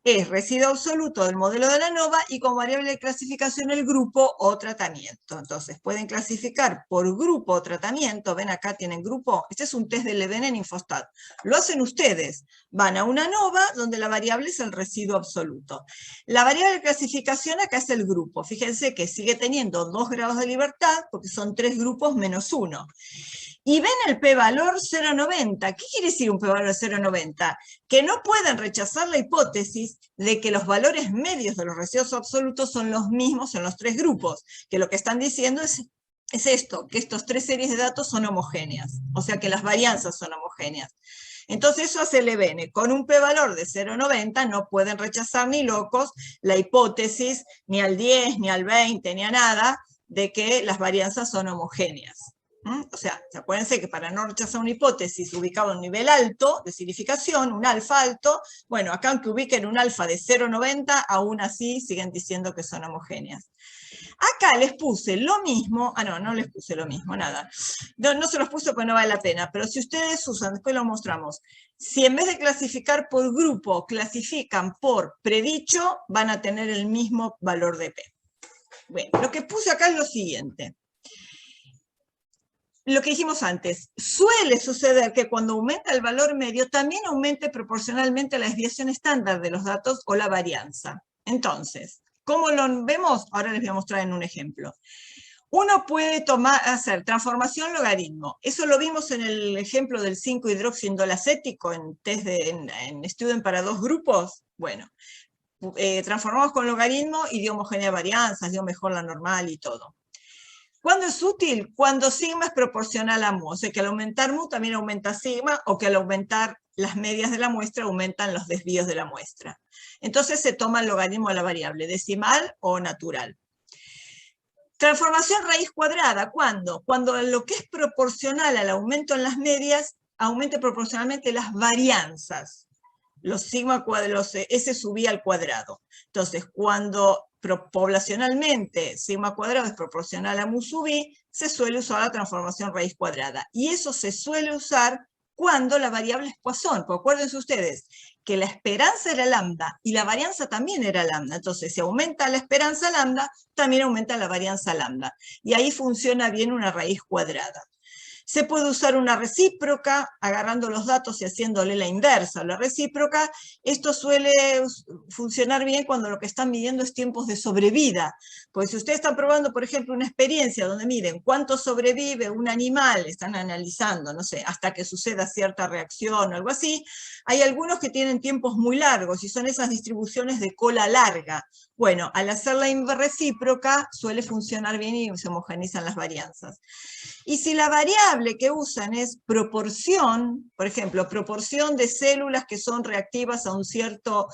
Es residuo absoluto del modelo de la ANOVA y con variable de clasificación el grupo o tratamiento. Entonces pueden clasificar por grupo o tratamiento. Ven acá tienen grupo. Este es un test de Levene en Infostat. Lo hacen ustedes. Van a una ANOVA donde la variable es el residuo absoluto. La variable de clasificación acá es el grupo. Fíjense que sigue teniendo 2 grados de libertad porque son 3 grupos menos 1. Y ven el p-valor 0,90. ¿Qué quiere decir un p-valor 0,90? Que no pueden rechazar la hipótesis de que los valores medios de los residuos absolutos son los mismos en los 3 grupos, que lo que están diciendo es esto, que estas 3 series de datos son homogéneas, o sea que las varianzas son homogéneas. Entonces eso hace Levene. Con un p-valor de 0,90 no pueden rechazar ni locos la hipótesis, ni al 10, ni al 20, ni a nada, de que las varianzas son homogéneas. O sea, acuérdense que para no rechazar una hipótesis ubicaba un nivel alto de significación, un alfa alto. Bueno, acá aunque ubiquen un alfa de 0,90, aún así siguen diciendo que son homogéneas. Acá les puse lo mismo, no les puse lo mismo, nada. No se los puse porque no vale la pena, pero si ustedes usan, después lo mostramos, si en vez de clasificar por grupo, clasifican por predicho, van a tener el mismo valor de P. Bueno, lo que puse acá es lo siguiente. Lo que dijimos antes, suele suceder que cuando aumenta el valor medio, también aumente proporcionalmente la desviación estándar de los datos o la varianza. Entonces, ¿cómo lo vemos? Ahora les voy a mostrar en un ejemplo. Uno puede hacer transformación logaritmo. Eso lo vimos en el ejemplo del 5-hidroxiindolacético en test en Student para 2 grupos. Bueno, transformamos con logaritmo y dio homogénea varianza, dio mejor la normal y todo. ¿Cuándo es útil? Cuando sigma es proporcional a mu, o sea que al aumentar mu también aumenta sigma, o que al aumentar las medias de la muestra aumentan los desvíos de la muestra. Entonces se toma el logaritmo de la variable, decimal o natural. Transformación raíz cuadrada, ¿cuándo? Cuando lo que es proporcional al aumento en las medias, aumente proporcionalmente las varianzas. Los sigma cuadrados, S subía al cuadrado. Entonces, cuando poblacionalmente sigma cuadrado es proporcional a mu sub i, se suele usar la transformación raíz cuadrada. Y eso se suele usar cuando la variable es Poisson. Porque acuérdense ustedes que la esperanza era lambda y la varianza también era lambda. Entonces, si aumenta la esperanza lambda, también aumenta la varianza lambda. Y ahí funciona bien una raíz cuadrada. Se puede usar una recíproca, agarrando los datos y haciéndole la inversa a la recíproca. Esto suele funcionar bien cuando lo que están midiendo es tiempos de sobrevida. Porque si ustedes están probando, por ejemplo, una experiencia donde miden cuánto sobrevive un animal, están analizando, no sé, hasta que suceda cierta reacción o algo así, hay algunos que tienen tiempos muy largos y son esas distribuciones de cola larga. Bueno, al hacer la recíproca suele funcionar bien y se homogenizan las varianzas. Y si la variable que usan es proporción, por ejemplo, proporción de células que son reactivas a un cierto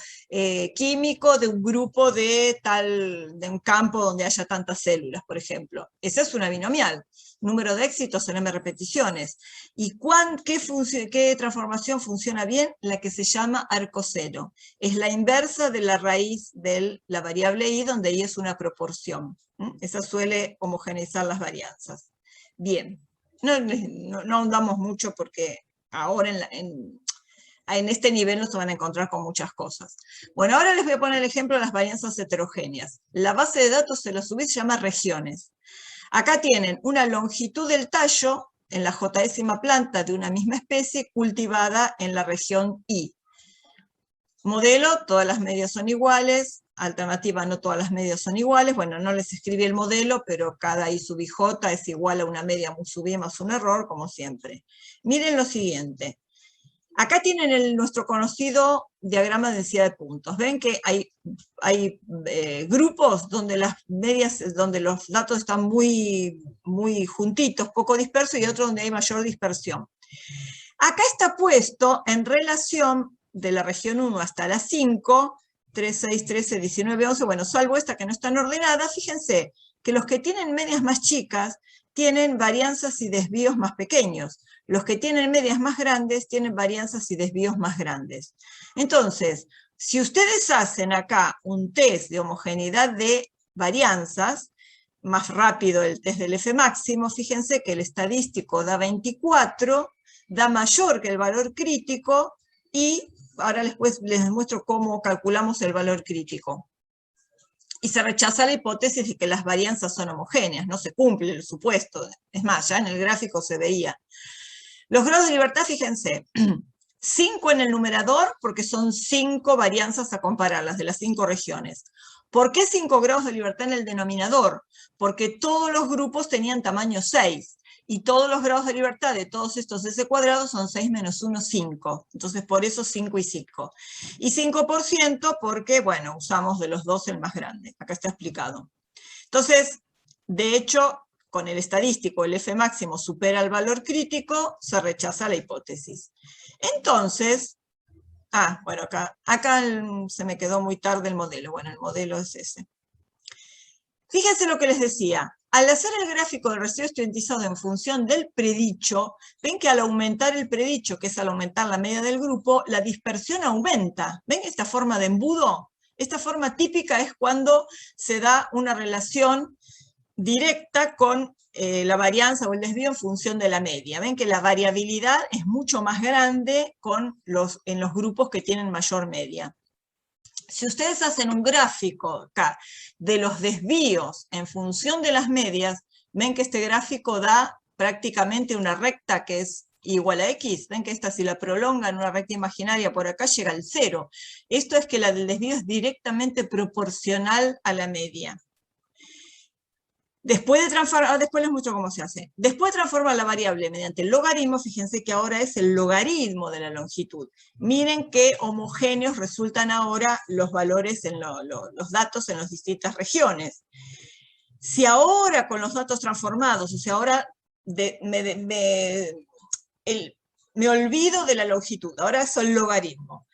químico de un grupo de un campo donde haya tantas células, por ejemplo. Esa es una binomial. Número de éxitos en M repeticiones. ¿Y qué transformación funciona bien? La que se llama arco cero. Es la inversa de la raíz de la variable i, donde i es una proporción. Esa suele homogeneizar las varianzas. Bien, no ahondamos mucho porque ahora en este nivel no se van a encontrar con muchas cosas. Bueno, ahora les voy a poner el ejemplo de las varianzas heterogéneas. La base de datos, se la subí, se llama regiones. Acá tienen una longitud del tallo en la j-ésima planta de una misma especie cultivada en la región I. Modelo, todas las medias son iguales. Alternativa, no todas las medias son iguales. Bueno, no les escribí el modelo, pero cada I sub ij es igual a una media mu sub i más un error, como siempre. Miren lo siguiente. Acá tienen nuestro conocido diagrama de densidad de puntos. Ven que hay grupos donde las medias, donde los datos están muy, muy juntitos, poco dispersos, y otros donde hay mayor dispersión. Acá está puesto en relación de la región 1 hasta la 5, 3, 6, 13, 19, 11, bueno, salvo esta que no están ordenadas, fíjense que los que tienen medias más chicas tienen varianzas y desvíos más pequeños. Los que tienen medias más grandes tienen varianzas y desvíos más grandes. Entonces, si ustedes hacen acá un test de homogeneidad de varianzas, más rápido el test del F máximo, fíjense que el estadístico da 24, da mayor que el valor crítico, y ahora después les muestro cómo calculamos el valor crítico. Y se rechaza la hipótesis de que las varianzas son homogéneas, no se cumple el supuesto. Es más, ya en el gráfico se veía. Los grados de libertad, fíjense, 5 en el numerador, porque son 5 varianzas a comparar, las de las 5 regiones. ¿Por qué 5 grados de libertad en el denominador? Porque todos los grupos tenían tamaño 6. Y todos los grados de libertad de todos estos S cuadrados son 6 menos 1, 5. Entonces, por eso 5 y 5. Y 5% porque, bueno, usamos de los dos el más grande. Acá está explicado. Entonces, de hecho, con el estadístico, el F máximo supera el valor crítico, se rechaza la hipótesis. Entonces, bueno, acá se me quedó muy tarde el modelo. Bueno, el modelo es ese. Fíjense lo que les decía. Al hacer el gráfico del residuo estudiantizado en función del predicho, ven que al aumentar el predicho, que es al aumentar la media del grupo, la dispersión aumenta. ¿Ven esta forma de embudo? Esta forma típica es cuando se da una relación directa con la varianza o el desvío en función de la media. Ven que la variabilidad es mucho más grande en los grupos que tienen mayor media. Si ustedes hacen un gráfico acá de los desvíos en función de las medias, ven que este gráfico da prácticamente una recta que es igual a X. Ven que esta, si la prolongan una recta imaginaria por acá, llega al 0. Esto es que la del desvío es directamente proporcional a la media. Después les muestro cómo se hace. Después de transformar la variable mediante el logaritmo, fíjense que ahora es el logaritmo de la longitud. Miren qué homogéneos resultan ahora los valores, los datos en las distintas regiones. Si ahora con los datos transformados, o sea, ahora me olvido de la longitud, ahora es el logaritmo.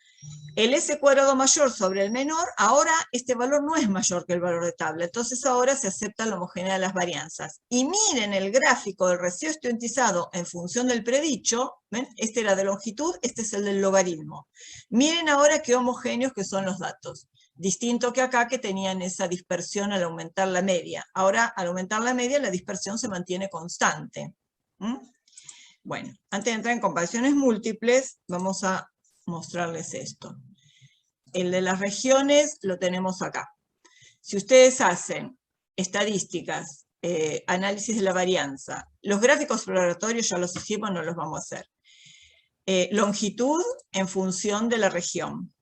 El S cuadrado mayor sobre el menor, ahora este valor no es mayor que el valor de tabla, entonces ahora se acepta la homogeneidad de las varianzas. Y miren el gráfico del residuo estudiantizado en función del predicho, ¿ven? Este era de longitud, este es el del logaritmo. Miren ahora qué homogéneos que son los datos, distinto que acá que tenían esa dispersión al aumentar la media. Ahora, al aumentar la media, la dispersión se mantiene constante. Bueno, antes de entrar en comparaciones múltiples, vamos a mostrarles esto. El de las regiones lo tenemos acá. Si ustedes hacen estadísticas, análisis de la varianza, los gráficos exploratorios ya los hicimos, no los vamos a hacer. Longitud en función de la región.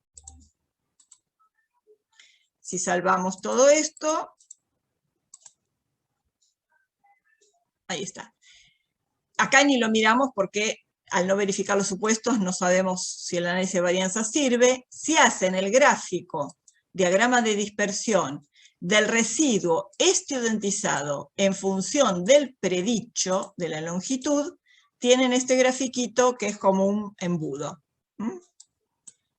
Si salvamos todo esto, ahí está. Acá ni lo miramos porque al no verificar los supuestos no sabemos si el análisis de varianza sirve. Si hacen el gráfico, diagrama de dispersión, del residuo estudiantizado en función del predicho de la longitud, tienen este grafiquito que es como un embudo.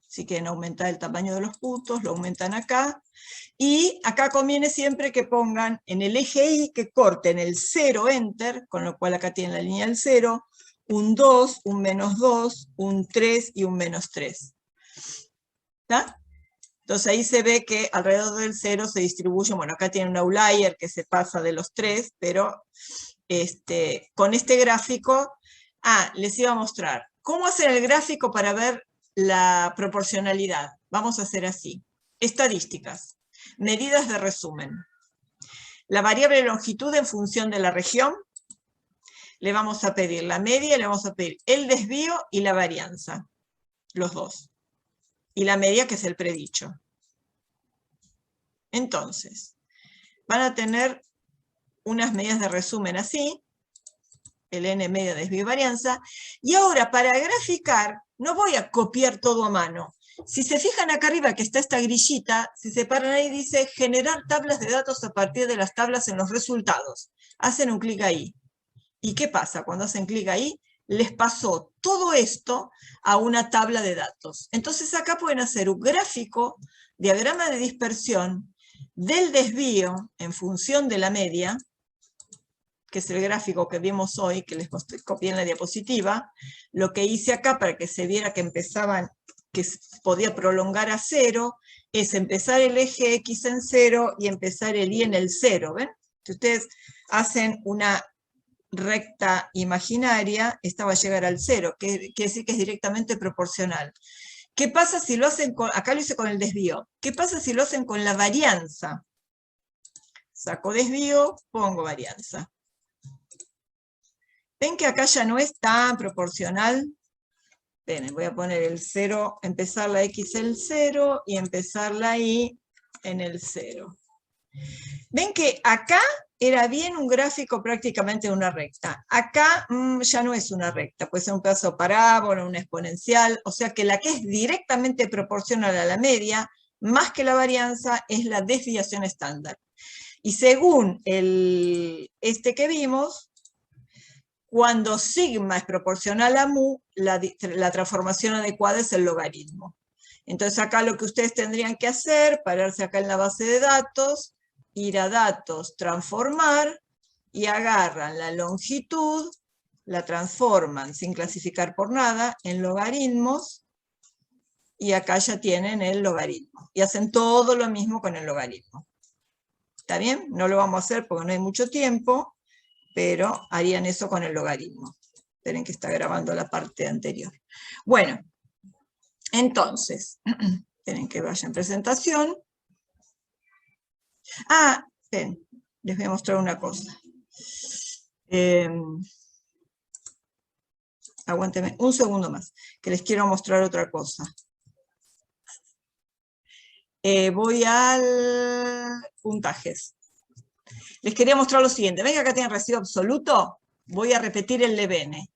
Si quieren aumentar el tamaño de los puntos, lo aumentan acá. Y acá conviene siempre que pongan en el eje Y, que corten el 0, enter, con lo cual acá tienen la línea del 0, un 2, un menos 2, un 3 y un menos 3. ¿Está? Entonces ahí se ve que alrededor del 0 se distribuye, bueno, acá tiene un outlier que se pasa de los 3, pero con este gráfico, les iba a mostrar cómo hacer el gráfico para ver la proporcionalidad. Vamos a hacer así. Estadísticas. Medidas de resumen. La variable de longitud en función de la región. Le vamos a pedir la media, le vamos a pedir el desvío y la varianza. Los dos. Y la media, que es el predicho. Entonces, van a tener unas medidas de resumen así. El n media, desvío y varianza. Y ahora, para graficar, no voy a copiar todo a mano. Si se fijan acá arriba que está esta grillita, si se paran ahí dice generar tablas de datos a partir de las tablas en los resultados. Hacen un clic ahí. ¿Y qué pasa? Cuando hacen clic ahí, les pasó todo esto a una tabla de datos. Entonces acá pueden hacer un gráfico, diagrama de dispersión, del desvío en función de la media, que es el gráfico que vimos hoy, que les copié en la diapositiva. Lo que hice acá para que se viera que empezaban, que podía prolongar a 0, es empezar el eje X en 0 y empezar el Y en el 0, ¿ven? Si ustedes hacen una recta imaginaria, esta va a llegar al 0, que quiere decir que es directamente proporcional. ¿Qué pasa si lo hacen con, acá lo hice con el desvío, qué pasa si lo hacen con la varianza? Saco desvío, pongo varianza. ¿Ven que acá ya no es tan proporcional? Ven, voy a poner el 0, empezar la X en el 0 y empezar la Y en el 0. Ven que acá era bien un gráfico prácticamente de una recta. Acá ya no es una recta, puede ser un pedazo de parábola, una exponencial, o sea que la que es directamente proporcional a la media, más que la varianza, es la desviación estándar. Y según este que vimos, cuando sigma es proporcional a mu, la transformación adecuada es el logaritmo. Entonces acá lo que ustedes tendrían que hacer, pararse acá en la base de datos, ir a datos, transformar, y agarran la longitud, la transforman sin clasificar por nada en logaritmos, y acá ya tienen el logaritmo. Y hacen todo lo mismo con el logaritmo. ¿Está bien? No lo vamos a hacer porque no hay mucho tiempo, pero harían eso con el logaritmo. Esperen que está grabando la parte anterior. Bueno, entonces, esperen que vaya en presentación. Ah, esperen, les voy a mostrar una cosa. Aguántenme un segundo más, que les quiero mostrar otra cosa. Voy al puntajes. Les quería mostrar lo siguiente. ¿Ven que acá tienen residuo absoluto? Voy a repetir el Lebene.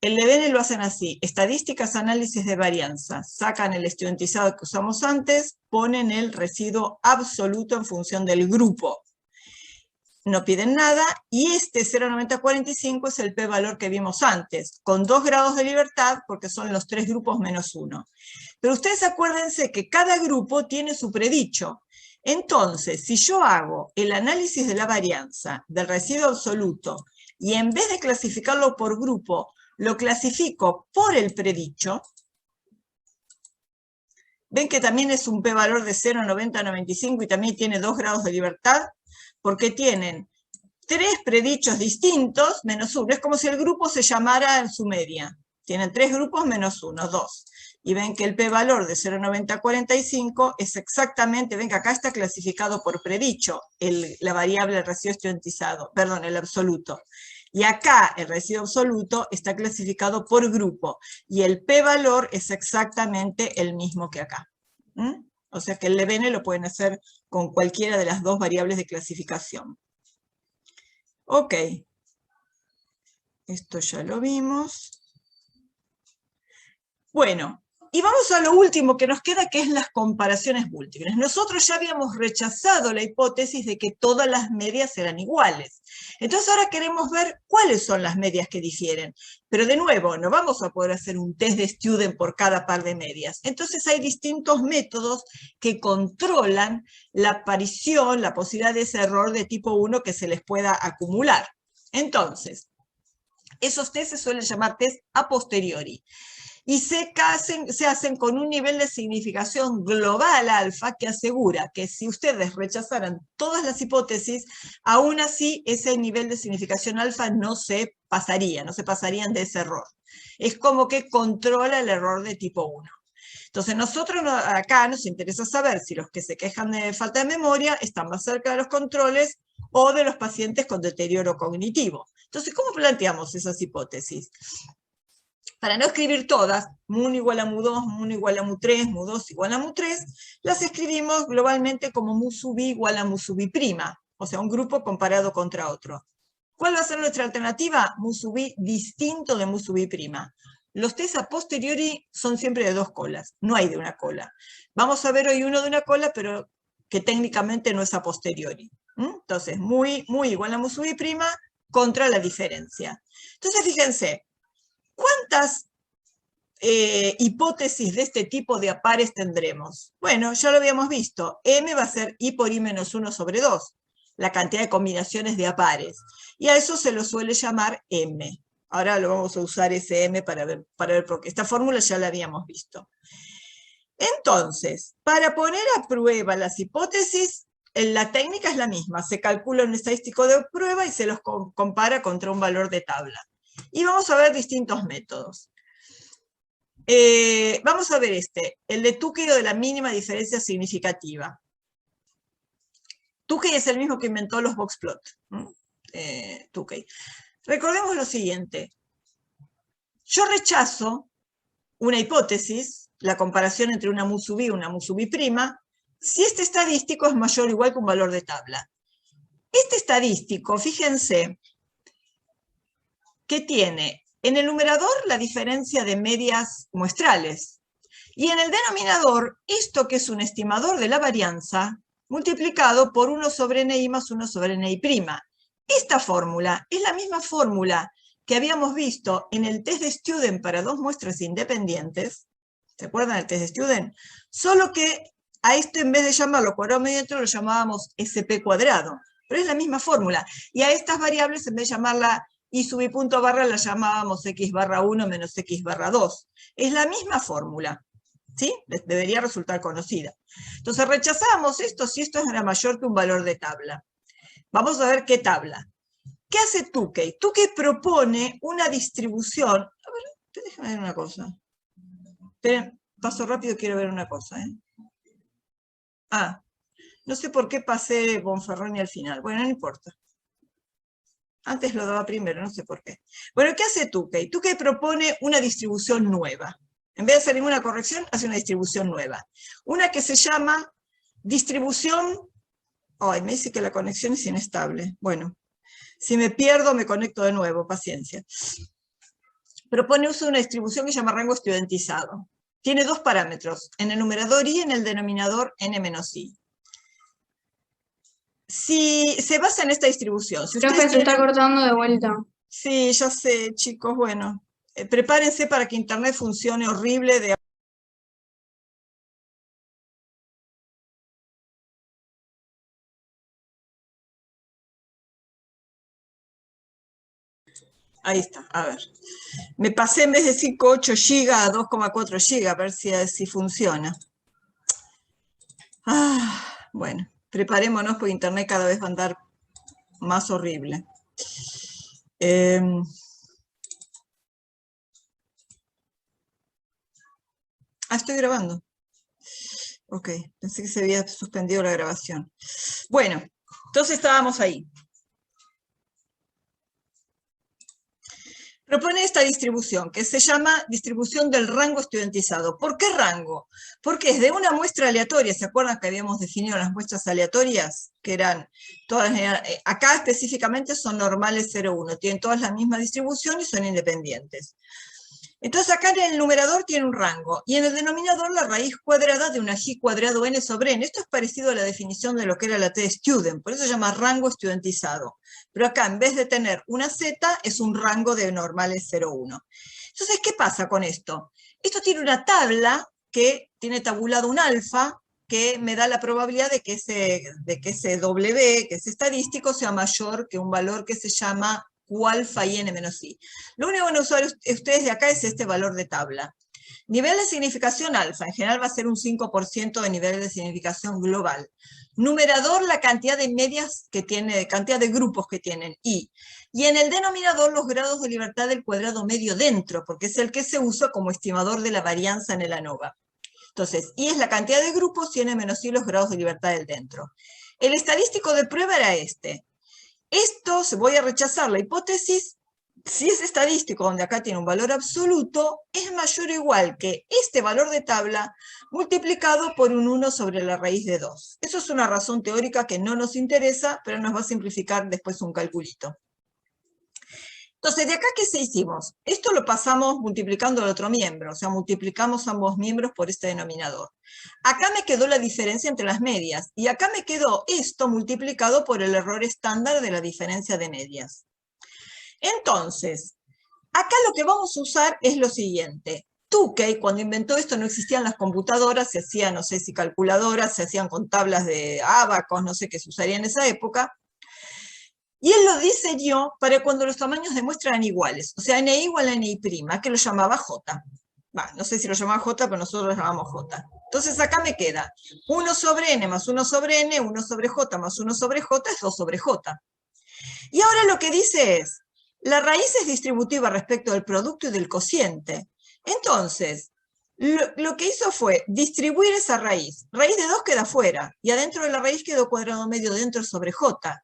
El Lebene lo hacen así: estadísticas, análisis de varianza. Sacan el estudiantizado que usamos antes, ponen el residuo absoluto en función del grupo. No piden nada, y este 0,9045 es el p-valor que vimos antes, con 2 grados de libertad, porque son los 3 grupos menos 1. Pero ustedes acuérdense que cada grupo tiene su predicho. Entonces, si yo hago el análisis de la varianza del residuo absoluto, y en vez de clasificarlo por grupo, lo clasifico por el predicho, ven que también es un p-valor de 0,9095 y también tiene 2 grados de libertad, porque tienen 3 predichos distintos menos 1. Es como si el grupo se llamara en su media. Tienen 3 grupos menos 1, 2. Y ven que el p-valor de 0,9045 es exactamente, ven que acá está clasificado por predicho, la variable residuo estudiantizado, perdón, el absoluto. Y acá el residuo absoluto está clasificado por grupo, y el p-valor es exactamente el mismo que acá. O sea que el Lebene lo pueden hacer con cualquiera de las 2 variables de clasificación. Ok. Esto ya lo vimos. Bueno, y vamos a lo último que nos queda, que es las comparaciones múltiples. Nosotros ya habíamos rechazado la hipótesis de que todas las medias eran iguales. Entonces ahora queremos ver cuáles son las medias que difieren. Pero de nuevo, no vamos a poder hacer un test de student por cada par de medias. Entonces hay distintos métodos que controlan la aparición, la posibilidad de ese error de tipo 1 que se les pueda acumular. Entonces, esos test se suelen llamar test a posteriori. Y se hacen con un nivel de significación global alfa que asegura que si ustedes rechazaran todas las hipótesis, aún así ese nivel de significación alfa no se pasarían de ese error. Es como que controla el error de tipo 1. Entonces nosotros acá nos interesa saber si los que se quejan de falta de memoria están más cerca de los controles o de los pacientes con deterioro cognitivo. Entonces, ¿cómo planteamos esas hipótesis? Para no escribir todas, mu1 igual a mu2, mu1 igual a mu3, mu2 igual a mu3, las escribimos globalmente como mu sub i igual a mu sub i prima, o sea, un grupo comparado contra otro. ¿Cuál va a ser nuestra alternativa? Mu sub i distinto de mu sub i prima. Los test a posteriori son siempre de 2 colas, no hay de una cola. Vamos a ver hoy uno de una cola, pero que técnicamente no es a posteriori. Entonces, mu igual a mu sub i prima contra la diferencia. Entonces, fíjense, ¿cuántas hipótesis de este tipo de apares tendremos? Bueno, ya lo habíamos visto. M va a ser I por I menos 1 sobre 2, la cantidad de combinaciones de apares. Y a eso se lo suele llamar M. Ahora lo vamos a usar ese M para ver porque esta fórmula ya la habíamos visto. Entonces, para poner a prueba las hipótesis, la técnica es la misma. Se calcula un estadístico de prueba y se los compara contra un valor de tabla. Y vamos a ver distintos métodos. Vamos a ver el de Tukey de la mínima diferencia significativa. Tukey es el mismo que inventó los boxplot. Tukey. Recordemos lo siguiente. Yo rechazo una hipótesis, la comparación entre una mu sub i y una mu sub i prima, si este estadístico es mayor o igual que un valor de tabla. Este estadístico, fíjense, que tiene en el numerador la diferencia de medias muestrales, y en el denominador esto que es un estimador de la varianza, multiplicado por 1 sobre ni más 1 sobre ni prima. Esta fórmula es la misma fórmula que habíamos visto en el test de Student para 2 muestras independientes. ¿Se acuerdan del test de Student? Solo que a esto, en vez de llamarlo cuadrado medio entero, lo llamábamos SP cuadrado. pero es la misma fórmula. Y a estas variables, en vez de llamarla y sub i punto barra, la llamábamos x barra 1 menos x barra 2. Es la misma fórmula, ¿sí? Debería resultar conocida. Entonces rechazamos esto si esto era mayor que un valor de tabla. Vamos a ver qué tabla. ¿Qué hace Tukey? Tukey propone una distribución. A ver, déjame ver una cosa. Esperen, paso rápido, quiero ver una cosa. No sé por qué pasé Bonferroni al final. Bueno, no importa. Antes lo daba primero, no sé por qué. Bueno, ¿qué hace Tukey? Tukey propone una distribución nueva. En vez de hacer ninguna corrección, hace una distribución nueva. Una que se llama distribución... Ay, me dice que la conexión es inestable. Bueno, si me pierdo, me conecto de nuevo, paciencia. Propone uso de una distribución que se llama rango estudiantizado. Tiene dos parámetros, en el numerador y en el denominador n-i. Si se basa en esta distribución... Si Profe, se está cortando de vuelta. Sí, ya sé, chicos, bueno. Prepárense para que Internet funcione horrible de... Ahí está, a ver. Me pasé en vez de 5,8 GB a 2,4 GB, a ver si funciona. Bueno, preparémonos porque Internet cada vez va a andar más horrible. Estoy grabando. Ok, pensé que se había suspendido la grabación. Bueno, entonces estábamos ahí. Propone esta distribución, que se llama distribución del rango estudiantizado. ¿Por qué rango? Porque es de una muestra aleatoria. ¿Se acuerdan que habíamos definido las muestras aleatorias? Que eran todas, acá específicamente son normales 0,1. Tienen todas la misma distribución y son independientes. Entonces acá en el numerador tiene un rango, y en el denominador la raíz cuadrada de una g cuadrado n sobre n. Esto es parecido a la definición de lo que era la t-student, por eso se llama rango estudiantizado. Pero acá, en vez de tener una z, es un rango de normales 0,1. Entonces, ¿qué pasa con esto? Esto tiene una tabla que tiene tabulado un alfa, que me da la probabilidad de que ese W, que es estadístico, sea mayor que un valor que se llama Q alfa y n menos i. Lo único que van a usar ustedes de acá es este valor de tabla. Nivel de significación alfa, en general va a ser un 5% de nivel de significación global. Numerador, la cantidad de medias que tiene, cantidad de grupos que tienen i. Y en el denominador, los grados de libertad del cuadrado medio dentro, porque es el que se usa como estimador de la varianza en el ANOVA. Entonces, i es la cantidad de grupos y n menos i los grados de libertad del dentro. El estadístico de prueba era este. Esto, voy a rechazar la hipótesis, si es estadístico, donde acá tiene un valor absoluto, es mayor o igual que este valor de tabla multiplicado por un 1 sobre la raíz de 2. Eso es una razón teórica que no nos interesa, pero nos va a simplificar después un calculito. Entonces, de acá, ¿qué se hicimos? Esto lo pasamos multiplicando el otro miembro, o sea, multiplicamos ambos miembros por este denominador. Acá me quedó la diferencia entre las medias, y acá me quedó esto multiplicado por el error estándar de la diferencia de medias. Entonces, acá lo que vamos a usar es lo siguiente. Tukey, cuando inventó esto, no existían las computadoras, se hacían, no sé si calculadoras, se hacían con tablas de abacos, no sé qué se usaría en esa época. Y él lo diseñó para cuando los tamaños de muestra eran iguales, o sea, ni igual a ni', que lo llamaba J. No sé si lo llamaba J, pero nosotros lo llamamos J. Entonces acá me queda 1 sobre n más 1 sobre n, 1 sobre j más 1 sobre j es 2 sobre j. Y ahora lo que dice es, la raíz es distributiva respecto del producto y del cociente. Entonces, lo que hizo fue distribuir esa raíz. Raíz de 2 queda fuera, y adentro de la raíz quedó cuadrado medio dentro sobre j.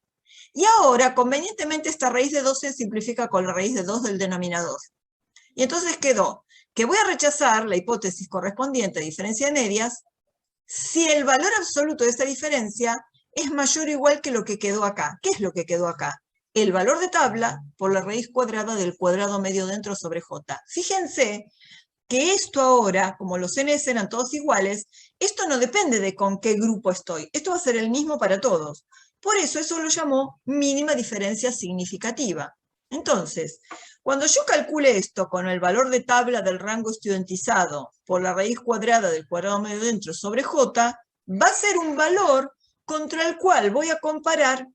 Y ahora, convenientemente, esta raíz de 2 se simplifica con la raíz de 2 del denominador. Y entonces quedó que voy a rechazar la hipótesis correspondiente a diferencia de medias si el valor absoluto de esta diferencia es mayor o igual que lo que quedó acá. ¿Qué es lo que quedó acá? El valor de tabla por la raíz cuadrada del cuadrado medio dentro sobre j. Fíjense que esto ahora, como los ns eran todos iguales, esto no depende de con qué grupo estoy. Esto va a ser el mismo para todos. Por eso lo llamó mínima diferencia significativa. Entonces, cuando yo calcule esto con el valor de tabla del rango estudiantizado por la raíz cuadrada del cuadrado medio dentro sobre j, va a ser un valor contra el cual voy a comparar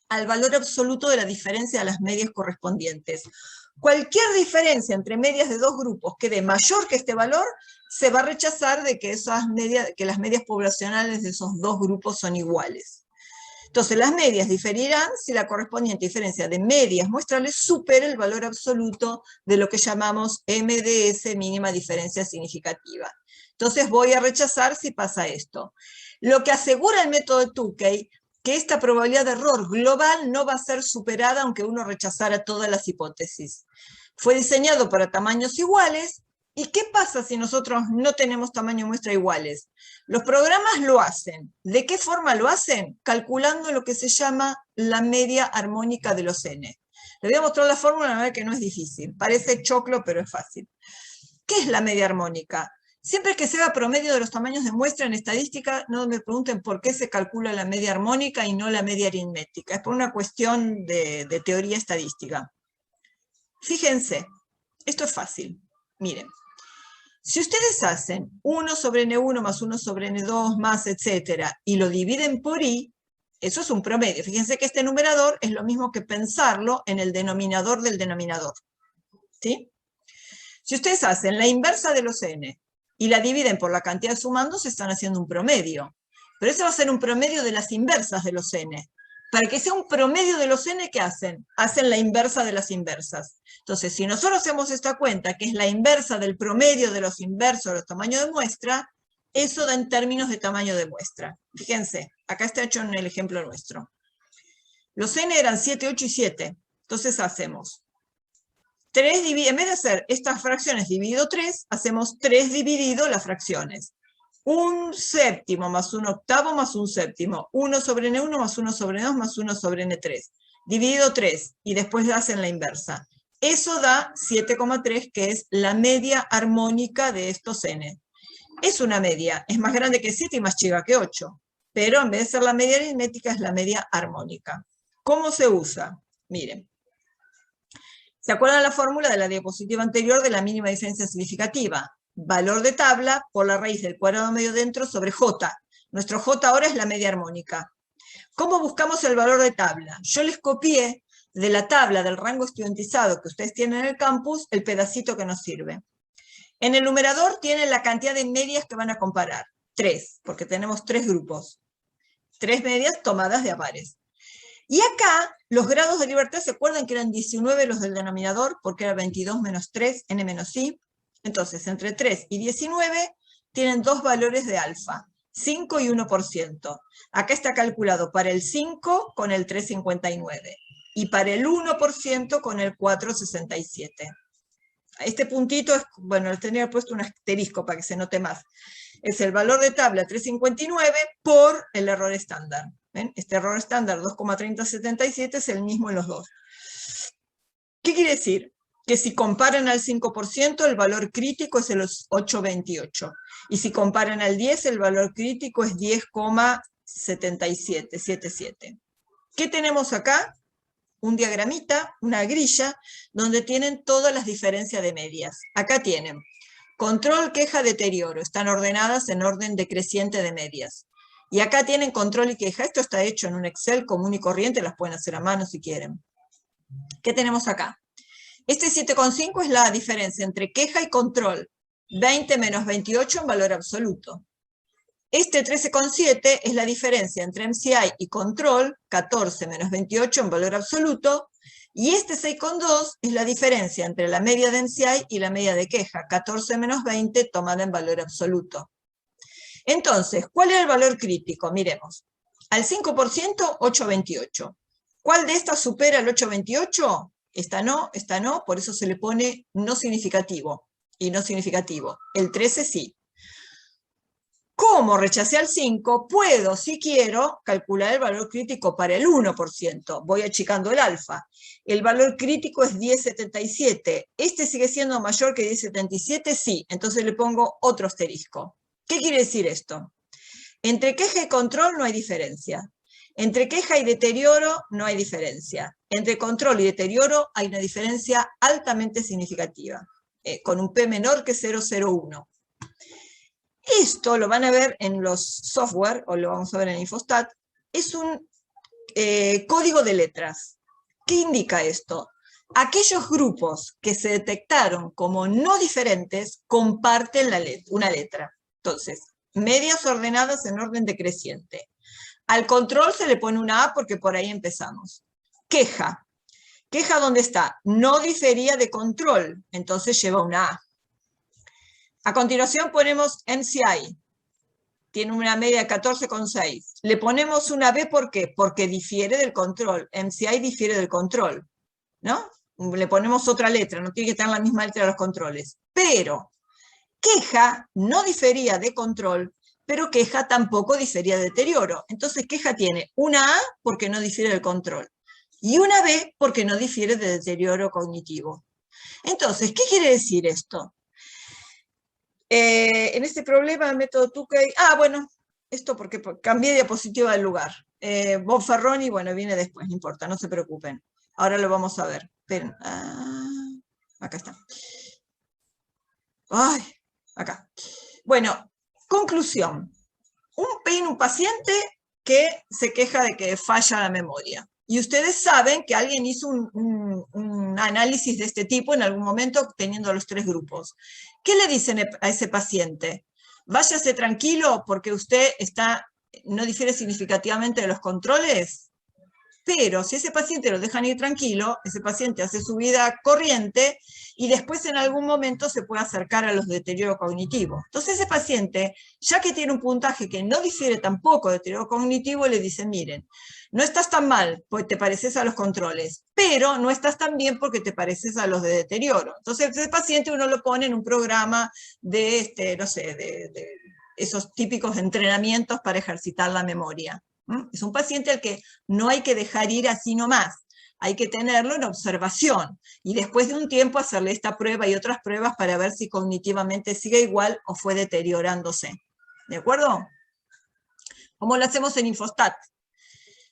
al valor absoluto de la diferencia de las medias correspondientes. Cualquier diferencia entre medias de dos grupos que dé mayor que este valor, se va a rechazar de que, que las medias poblacionales de esos dos grupos son iguales. Entonces, las medias diferirán si la correspondiente diferencia de medias muestrales supera el valor absoluto de lo que llamamos MDS, mínima diferencia significativa. Entonces, voy a rechazar si pasa esto. Lo que asegura el método de Tukey, que esta probabilidad de error global no va a ser superada aunque uno rechazara todas las hipótesis. Fue diseñado para tamaños iguales. ¿Y qué pasa si nosotros no tenemos tamaño muestra iguales? Los programas lo hacen. ¿De qué forma lo hacen? Calculando lo que se llama la media armónica de los n. Les voy a mostrar la fórmula, la verdad que no es difícil. Parece choclo, pero es fácil. ¿Qué es la media armónica? Siempre que se haga promedio de los tamaños de muestra en estadística, no me pregunten por qué se calcula la media armónica y no la media aritmética. Es por una cuestión de teoría estadística. Fíjense, esto es fácil. Miren. Si ustedes hacen 1 sobre n1 más 1 sobre n2 más, etcétera, y lo dividen por i, eso es un promedio. Fíjense que este numerador es lo mismo que pensarlo en el denominador del denominador. ¿Sí? Si ustedes hacen la inversa de los n y la dividen por la cantidad de sumandos, están haciendo un promedio. Pero ese va a ser un promedio de las inversas de los n. Para que sea un promedio de los n, ¿qué hacen? Hacen la inversa de las inversas. Entonces, si nosotros hacemos esta cuenta, que es la inversa del promedio de los inversos de los tamaños de muestra, eso da en términos de tamaño de muestra. Fíjense, acá está hecho en el ejemplo nuestro. Los n eran 7, 8 y 7. Entonces hacemos 3 dividido, en vez de hacer estas fracciones dividido 3, hacemos 3 dividido las fracciones. 1 séptimo más 1 octavo más 1 séptimo. 1 sobre n1 más 1 sobre n2 más 1 sobre n3. Dividido 3 y después hacen la inversa. Eso da 7,3, que es la media armónica de estos n. Es una media, es más grande que 7 y más chica que 8. Pero en vez de ser la media aritmética, es la media armónica. ¿Cómo se usa? Miren. ¿Se acuerdan la fórmula de la diapositiva anterior de la mínima diferencia significativa? Valor de tabla por la raíz del cuadrado medio dentro sobre j. Nuestro j ahora es la media armónica. ¿Cómo buscamos el valor de tabla? Yo les copié de la tabla del rango estudiantizado que ustedes tienen en el campus el pedacito que nos sirve. En el numerador tienen la cantidad de medias que van a comparar. 3, porque tenemos 3 grupos. 3 medias tomadas de a pares. Y acá, los grados de libertad, ¿se acuerdan que eran 19 los del denominador? Porque era 22 menos 3, n menos i. Entonces, entre 3 y 19 tienen dos valores de alfa, 5 y 1%. Acá está calculado para el 5 con el 3,59 y para el 1% con el 4,67. Este puntito, es, bueno, les tenía puesto un asterisco para que se note más. Es el valor de tabla 3,59 por el error estándar. ¿Ven? Este error estándar 2,3077 es el mismo en los dos. ¿Qué quiere decir? Que si comparan al 5%, el valor crítico es el 8,28. Y si comparan al 10, el valor crítico es 10,77. ¿Qué tenemos acá? Un diagramita, una grilla, donde tienen todas las diferencias de medias. Acá tienen control, queja, deterioro. Están ordenadas en orden decreciente de medias. Y acá tienen control y queja. Esto está hecho en un Excel común y corriente, las pueden hacer a mano si quieren. ¿Qué tenemos acá? Este 7,5 es la diferencia entre queja y control. 20 menos 28 en valor absoluto. Este 13,7 es la diferencia entre MCI y control, 14 menos 28 en valor absoluto. Y este 6,2 es la diferencia entre la media de MCI y la media de queja, 14 menos 20 tomada en valor absoluto. Entonces, ¿cuál es el valor crítico? Miremos. Al 5%, 8,28. ¿Cuál de estas supera el 8,28? Esta no, por eso se le pone no significativo y no significativo. El 13 sí. Como rechacé al 5, puedo, si quiero, calcular el valor crítico para el 1%. Voy achicando el alfa. El valor crítico es 10,77. ¿Este sigue siendo mayor que 10,77? Sí. Entonces le pongo otro asterisco. ¿Qué quiere decir esto? Entre queja y control no hay diferencia. Entre queja y deterioro no hay diferencia. Entre control y deterioro hay una diferencia altamente significativa, con un P menor que 0,01. Esto lo van a ver en los software, o lo vamos a ver en Infostat, es un código de letras. ¿Qué indica esto? Aquellos grupos que se detectaron como no diferentes comparten una letra. Entonces, medias ordenadas en orden decreciente. Al control se le pone una A porque por ahí empezamos. Queja. Queja, ¿dónde está? No difería de control, entonces lleva una A. A continuación ponemos MCI. Tiene una media de 14,6. Le ponemos una B, ¿por qué? Porque difiere del control. MCI difiere del control, ¿no? Le ponemos otra letra, no tiene que tener la misma letra de los controles. Pero queja no difería de control, pero queja tampoco difería de deterioro. Entonces queja tiene una A porque no difiere del control y una B porque no difiere de deterioro cognitivo. Entonces, ¿qué quiere decir esto? En este problema, el método Tukey, bueno, esto porque cambié de diapositiva del lugar. Bonferroni, bueno, viene después, no importa, no se preocupen. Ahora lo vamos a ver. Esperen. Acá está. Ay, acá. Bueno, conclusión. Un paciente que se queja de que falla la memoria. Y ustedes saben que alguien hizo un análisis de este tipo en algún momento teniendo los tres grupos. ¿Qué le dicen a ese paciente? Váyase tranquilo porque usted no difiere significativamente de los controles. Pero si ese paciente lo dejan ir tranquilo, ese paciente hace su vida corriente y después en algún momento se puede acercar a los deterioros cognitivos. Entonces ese paciente, ya que tiene un puntaje que no difiere tampoco de deterioro cognitivo, le dicen, miren, no estás tan mal porque te pareces a los controles, pero no estás tan bien porque te pareces a los de deterioro. Entonces ese paciente uno lo pone en un programa de, no sé, de esos típicos entrenamientos para ejercitar la memoria. Es un paciente al que no hay que dejar ir así nomás, hay que tenerlo en observación y después de un tiempo hacerle esta prueba y otras pruebas para ver si cognitivamente sigue igual o fue deteriorándose. ¿De acuerdo? ¿Cómo lo hacemos en Infostat?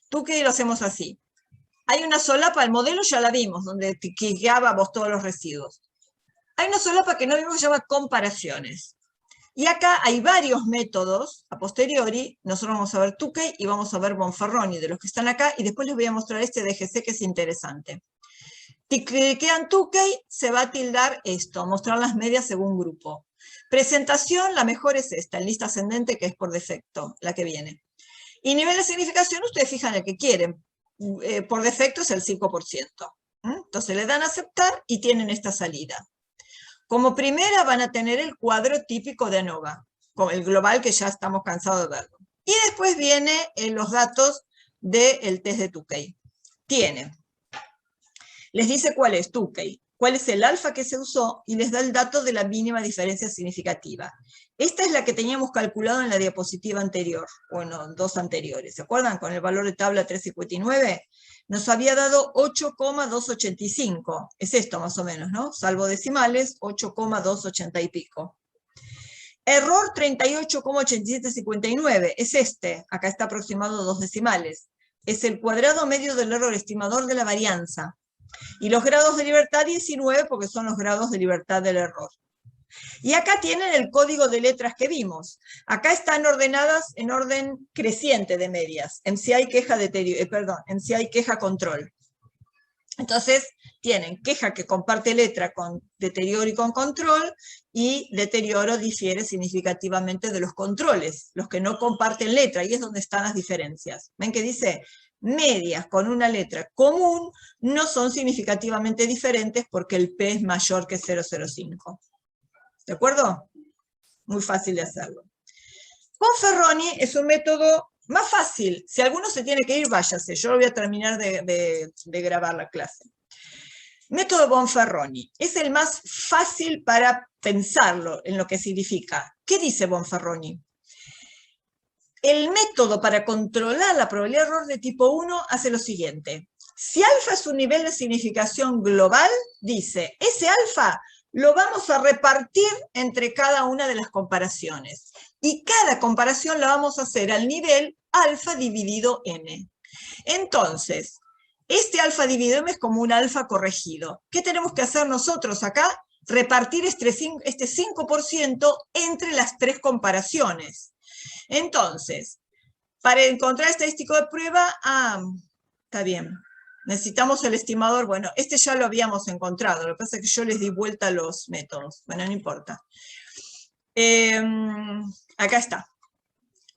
Tukey lo hacemos así. Hay una solapa, el modelo ya la vimos, donde guiábamos todos los residuos. Hay una solapa que no vimos que se llama comparaciones. Y acá hay varios métodos a posteriori, nosotros vamos a ver Tukey y vamos a ver Bonferroni, de los que están acá, y después les voy a mostrar este DGC que es interesante. Si cliquean Tukey, se va a tildar esto, mostrar las medias según grupo. Presentación, la mejor es esta, en lista ascendente, que es por defecto, la que viene. Y nivel de significación, ustedes fijan el que quieren. Por defecto es el 5%. Entonces le dan a aceptar y tienen esta salida. Como primera van a tener el cuadro típico de ANOVA, con el global que ya estamos cansados de verlo. Y después vienen los datos del test de Tukey. Les dice cuál es Tukey, cuál es el alfa que se usó y les da el dato de la mínima diferencia significativa. Esta es la que teníamos calculado en la diapositiva anterior, bueno, dos anteriores. ¿Se acuerdan? Con el valor de tabla 359. Nos había dado 8,285. Es esto más o menos, ¿no? Salvo decimales, 8,280 y pico. Error 38,8759. Es este. Acá está aproximado 2 decimales. Es el cuadrado medio del error estimador de la varianza. Y los grados de libertad 19 porque son los grados de libertad del error. Y acá tienen el código de letras que vimos. Acá están ordenadas en orden creciente de medias. MCI queja, MCI queja control. Entonces tienen queja que comparte letra con deterioro y con control, y deterioro difiere significativamente de los controles, los que no comparten letra, y es donde están las diferencias. ¿Ven que dice? Medias con una letra común no son significativamente diferentes porque el P es mayor que 0,05. ¿De acuerdo? Muy fácil de hacerlo. Bonferroni es un método más fácil. Si alguno se tiene que ir, váyase. Yo lo voy a terminar de grabar la clase. Método Bonferroni. Es el más fácil para pensarlo en lo que significa. ¿Qué dice Bonferroni? El método para controlar la probabilidad de error de tipo 1 hace lo siguiente. Si alfa es un nivel de significación global, dice, ese alfa lo vamos a repartir entre cada una de las comparaciones. Y cada comparación la vamos a hacer al nivel alfa dividido m. Entonces, este alfa dividido m es como un alfa corregido. ¿Qué tenemos que hacer nosotros acá? Repartir este 5% entre las tres comparaciones. Entonces, para encontrar estadístico de prueba, Está bien. Necesitamos el estimador. Bueno, este ya lo habíamos encontrado. Lo que pasa es que yo les di vuelta a los métodos. Bueno, no importa. Acá está.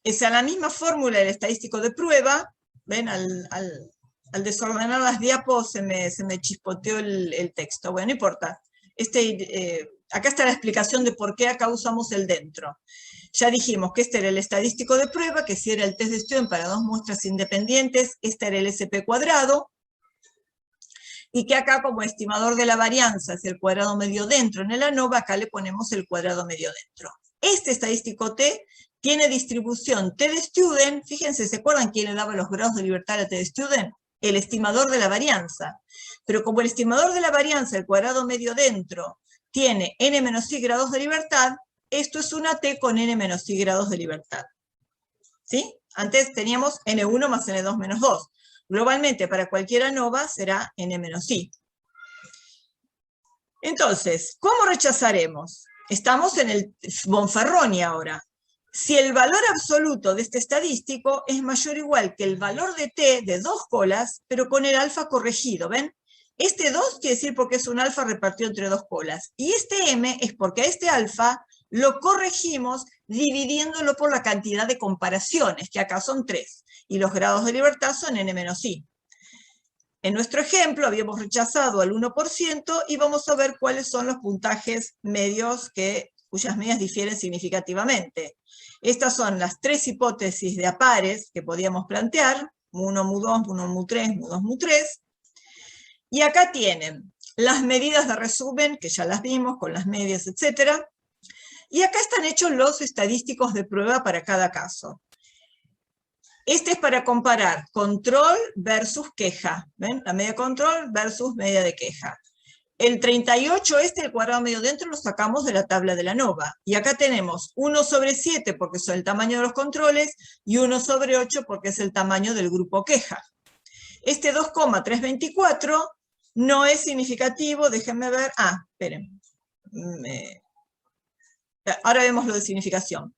Es a la misma fórmula del estadístico de prueba. ¿Ven? Al desordenar las diapos se me chispoteó el texto. Bueno, no importa. Acá está la explicación de por qué acá usamos el dentro. Ya dijimos que este era el estadístico de prueba, que si era el test de Stewart para dos muestras independientes, este era el SP cuadrado, y que acá como estimador de la varianza es el cuadrado medio dentro en el ANOVA, acá le ponemos el cuadrado medio dentro. Este estadístico T tiene distribución T de Student, fíjense, ¿se acuerdan quién le daba los grados de libertad a T de Student? El estimador de la varianza. Pero como el estimador de la varianza, el cuadrado medio dentro, tiene n menos i grados de libertad, esto es una T con n menos i grados de libertad. ¿Sí? Antes teníamos n1 más n2 menos 2. Globalmente, para cualquier ANOVA será n menos i. Entonces, ¿cómo rechazaremos? Estamos en el Bonferroni ahora. Si el valor absoluto de este estadístico es mayor o igual que el valor de t de 2 colas, pero con el alfa corregido, ¿ven? Este 2 quiere decir porque es un alfa repartido entre 2 colas. Y este m es porque a este alfa lo corregimos dividiéndolo por la cantidad de comparaciones, que acá son 3. Y los grados de libertad son n menos i. En nuestro ejemplo habíamos rechazado al 1% y vamos a ver cuáles son los puntajes medios cuyas medias difieren significativamente. Estas son las 3 hipótesis de apares que podíamos plantear, mu1, mu2, mu1, mu3, mu2, mu3. Y acá tienen las medidas de resumen, que ya las vimos, con las medias, etc. Y acá están hechos los estadísticos de prueba para cada caso. Este es para comparar control versus queja. ¿Ven? La media de control versus media de queja. El 38, el cuadrado medio dentro, lo sacamos de la tabla de la ANOVA. Y acá tenemos 1 sobre 7 porque es el tamaño de los controles y 1 sobre 8 porque es el tamaño del grupo queja. Este 2,324 no es significativo, déjenme ver. Esperen. Ahora vemos lo de significación.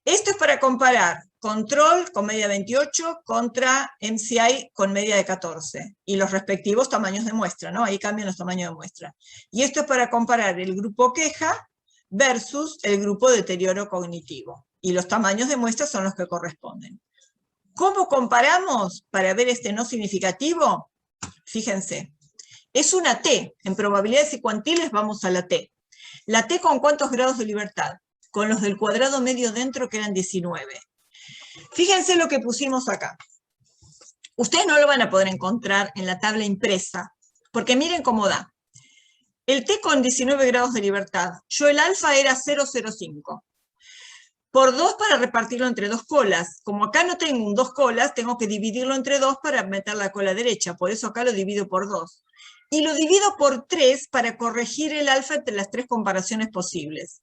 Esto es para comparar control con media 28 contra MCI con media de 14 y los respectivos tamaños de muestra, ¿no? Ahí cambian los tamaños de muestra. Y esto es para comparar el grupo queja versus el grupo deterioro cognitivo. Y los tamaños de muestra son los que corresponden. ¿Cómo comparamos para ver este no significativo? Fíjense, es una T. En probabilidades y cuantiles vamos a la T. ¿La T con cuántos grados de libertad? Con los del cuadrado medio dentro, que eran 19. Fíjense lo que pusimos acá. Ustedes no lo van a poder encontrar en la tabla impresa, porque miren cómo da. El T con 19 grados de libertad, yo el alfa era 0,05. Por 2 para repartirlo entre 2 colas. Como acá no tengo un 2 colas, tengo que dividirlo entre 2 para meter la cola derecha. Por eso acá lo divido por 2. Y lo divido por 3 para corregir el alfa entre las 3 comparaciones posibles.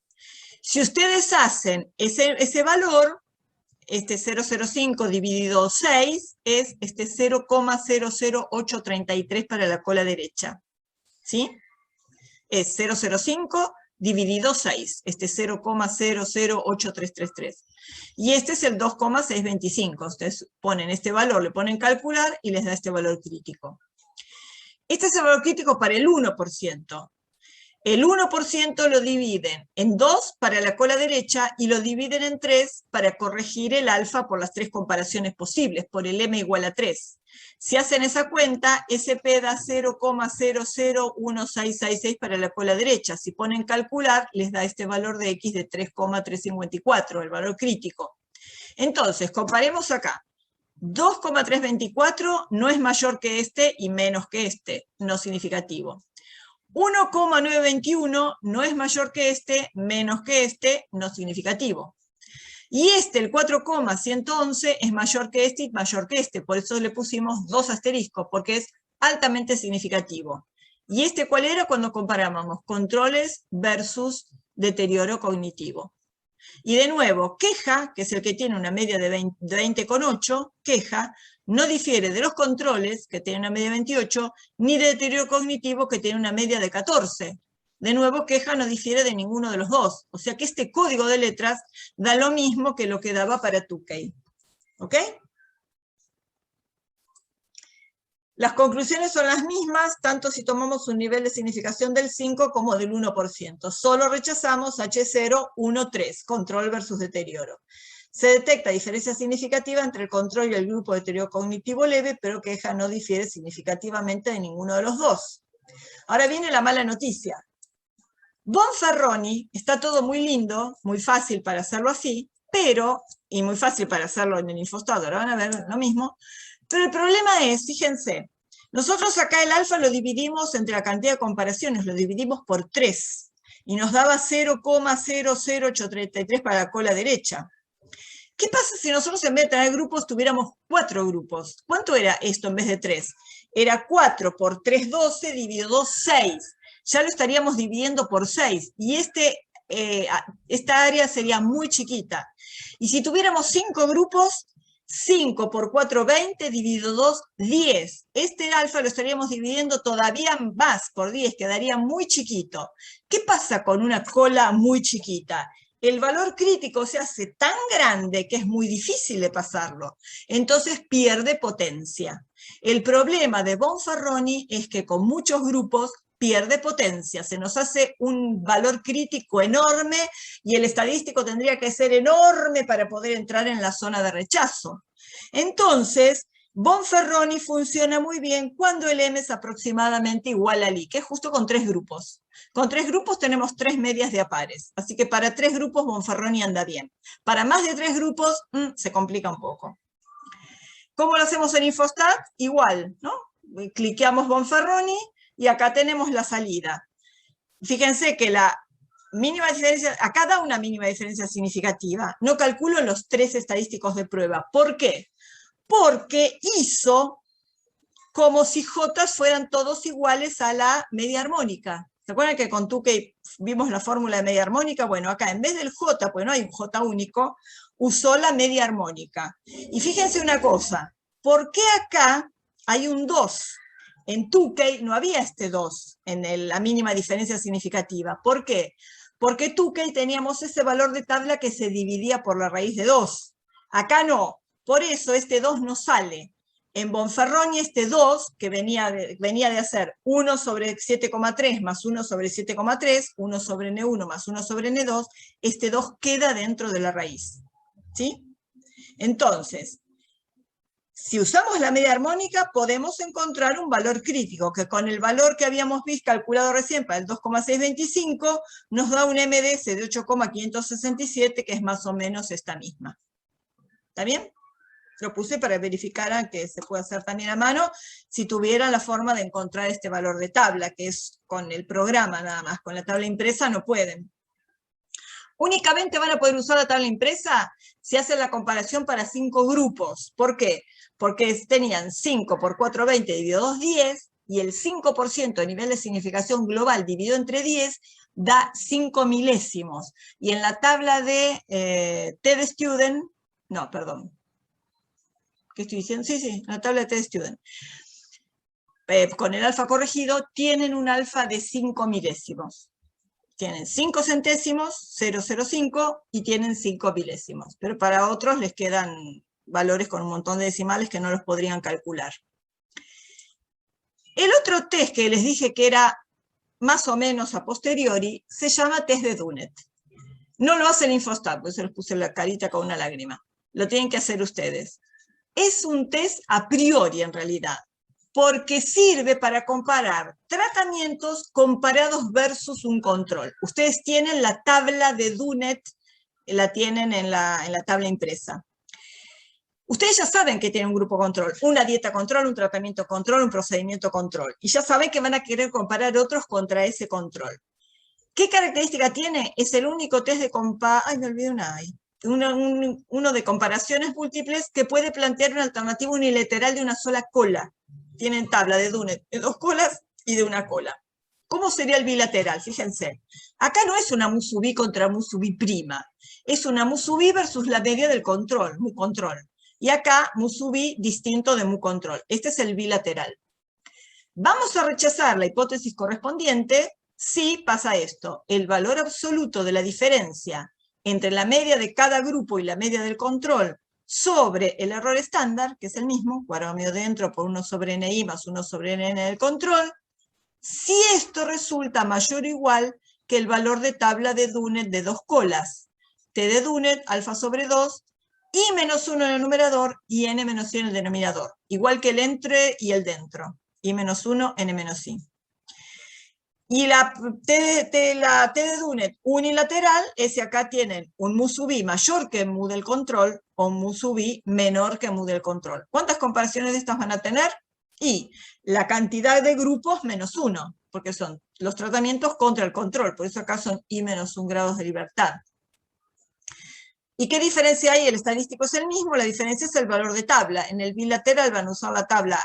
Si ustedes hacen ese valor, este 0,05 dividido 6 es 0,00833 para la cola derecha. ¿Sí? Es 0,05 dividido 6, 0,00833. Y este es el 2,625. Ustedes ponen este valor, le ponen calcular y les da este valor crítico. Este es el valor crítico para el 1%. El 1% lo dividen en 2 para la cola derecha y lo dividen en 3 para corregir el alfa por las 3 comparaciones posibles, por el m igual a 3. Si hacen esa cuenta, SP da 0,001666 para la cola derecha. Si ponen calcular, les da este valor de X de 3,354, el valor crítico. Entonces, comparemos acá. 2,324 no es mayor que este y menos que este, no significativo. 1,921 no es mayor que este, menos que este, no significativo. Y el 4,111 es mayor que este y mayor que este, por eso le pusimos 2 asteriscos, porque es altamente significativo. ¿Y cuál era cuando comparábamos controles versus deterioro cognitivo? Y de nuevo, queja, que es el que tiene una media de 20,8, queja, no difiere de los controles, que tienen una media de 28, ni de deterioro cognitivo, que tiene una media de 14. De nuevo, queja no difiere de ninguno de los dos. O sea que este código de letras da lo mismo que lo que daba para Tukey. ¿Ok? Las conclusiones son las mismas, tanto si tomamos un nivel de significación del 5 como del 1%. Solo rechazamos H0, 1, 3, control versus deterioro. Se detecta diferencia significativa entre el control y el grupo de deterioro cognitivo leve, pero queja no difiere significativamente de ninguno de los dos. Ahora viene la mala noticia. Bonferroni, está todo muy lindo, muy fácil para hacerlo así, pero, y muy fácil para hacerlo en el Infostat, ahora van a ver lo mismo, pero el problema es, fíjense, nosotros acá el alfa lo dividimos entre la cantidad de comparaciones, lo dividimos por 3, y nos daba 0,00833 para la cola derecha. ¿Qué pasa si nosotros en vez de tener grupos tuviéramos 4 grupos? ¿Cuánto era esto en vez de 3? Era 4 por 3, 12, dividido 2, 6. Ya lo estaríamos dividiendo por 6, y esta área sería muy chiquita. Y si tuviéramos 5 grupos, 5 por 4, 20, dividido 2, 10. Este alfa lo estaríamos dividiendo todavía más por 10, quedaría muy chiquito. ¿Qué pasa con una cola muy chiquita? El valor crítico se hace tan grande que es muy difícil de pasarlo. Entonces pierde potencia. El problema de Bonferroni es que con muchos grupos pierde potencia, se nos hace un valor crítico enorme y el estadístico tendría que ser enorme para poder entrar en la zona de rechazo. Entonces, Bonferroni funciona muy bien cuando el M es aproximadamente igual al I, que es justo con 3 grupos. Con 3 grupos tenemos 3 medias de a pares, así que para 3 grupos Bonferroni anda bien. Para más de 3 grupos se complica un poco. ¿Cómo lo hacemos en Infostat? Igual, ¿no? Cliqueamos Bonferroni y acá tenemos la salida. Fíjense que la mínima diferencia, acá da una mínima diferencia significativa. No calculo los 3 estadísticos de prueba. ¿Por qué? Porque hizo como si J fueran todos iguales a la media armónica. ¿Se acuerdan que con Tukey vimos la fórmula de media armónica? Bueno, acá en vez del J, pues no hay un J único, usó la media armónica. Y fíjense una cosa, ¿por qué acá hay un 2? En Tukey no había este 2 en la mínima diferencia significativa. ¿Por qué? Porque Tukey teníamos ese valor de tabla que se dividía por la raíz de 2. Acá no, por eso este 2 no sale. En Bonferroni este 2, que venía de hacer 1 sobre 7,3 más 1 sobre 7,3, 1 sobre N1 más 1 sobre N2, este 2 queda dentro de la raíz. ¿Sí? Entonces, si usamos la media armónica, podemos encontrar un valor crítico, que con el valor que habíamos visto calculado recién para el 2,625, nos da un MDS de 8,567, que es más o menos esta misma. ¿Está bien? Lo puse para verificar que se puede hacer también a mano, si tuvieran la forma de encontrar este valor de tabla, que es con el programa nada más, con la tabla impresa no pueden. Únicamente van a poder usar la tabla impresa si hacen la comparación para 5 grupos. ¿Por qué? Porque tenían 5 por 4, 20 dividido 2, 10, y el 5% de nivel de significación global dividido entre 10 da 5 milésimos. Y en la tabla de TED Student, no, perdón. ¿Qué estoy diciendo? Sí, la tabla de TED Student. Con el alfa corregido tienen un alfa de 5 milésimos. Tienen 5 centésimos, 0,05, y tienen 5 milésimos. Pero para otros les quedan valores con un montón de decimales que no los podrían calcular. El otro test que les dije que era más o menos a posteriori, se llama test de Dunet. No lo hace el Infostat, por eso les puse la carita con una lágrima. Lo tienen que hacer ustedes. Es un test a priori en realidad, porque sirve para comparar tratamientos comparados versus un control. Ustedes tienen la tabla de Dunet, la tienen en la tabla impresa. Ustedes ya saben que tienen un grupo control, una dieta control, un tratamiento control, un procedimiento control, y ya saben que van a querer comparar otros contra ese control. ¿Qué característica tiene? Es el único test de uno de comparaciones múltiples que puede plantear una alternativa unilateral de una sola cola. Tienen tabla de Dunet de 2 colas y de una cola. ¿Cómo sería el bilateral? Fíjense. Acá no es una mu-B contra mu-B'. Es una mu-B versus la media del control, mu-control. Y acá mu-B distinto de mu-control. Este es el bilateral. Vamos a rechazar la hipótesis correspondiente si pasa esto. El valor absoluto de la diferencia entre la media de cada grupo y la media del control sobre el error estándar, que es el mismo, cuadrado medio dentro por 1 sobre NI más 1 sobre NN del control, si esto resulta mayor o igual que el valor de tabla de Dunet de 2 colas, T de Dunet, alfa sobre 2, y menos 1 en el numerador y n menos i en el denominador, igual que el entre y el dentro, y menos 1, n menos i. Y la T de Dunet unilateral, ese acá tienen un mu sub i mayor que mu del control, o mu sub i menor que mu del control. ¿Cuántas comparaciones de estas van a tener? Y la cantidad de grupos menos 1, porque son los tratamientos contra el control, por eso acá son i menos 1 grados de libertad. ¿Y qué diferencia hay? El estadístico es el mismo, la diferencia es el valor de tabla. En el bilateral van a usar la tabla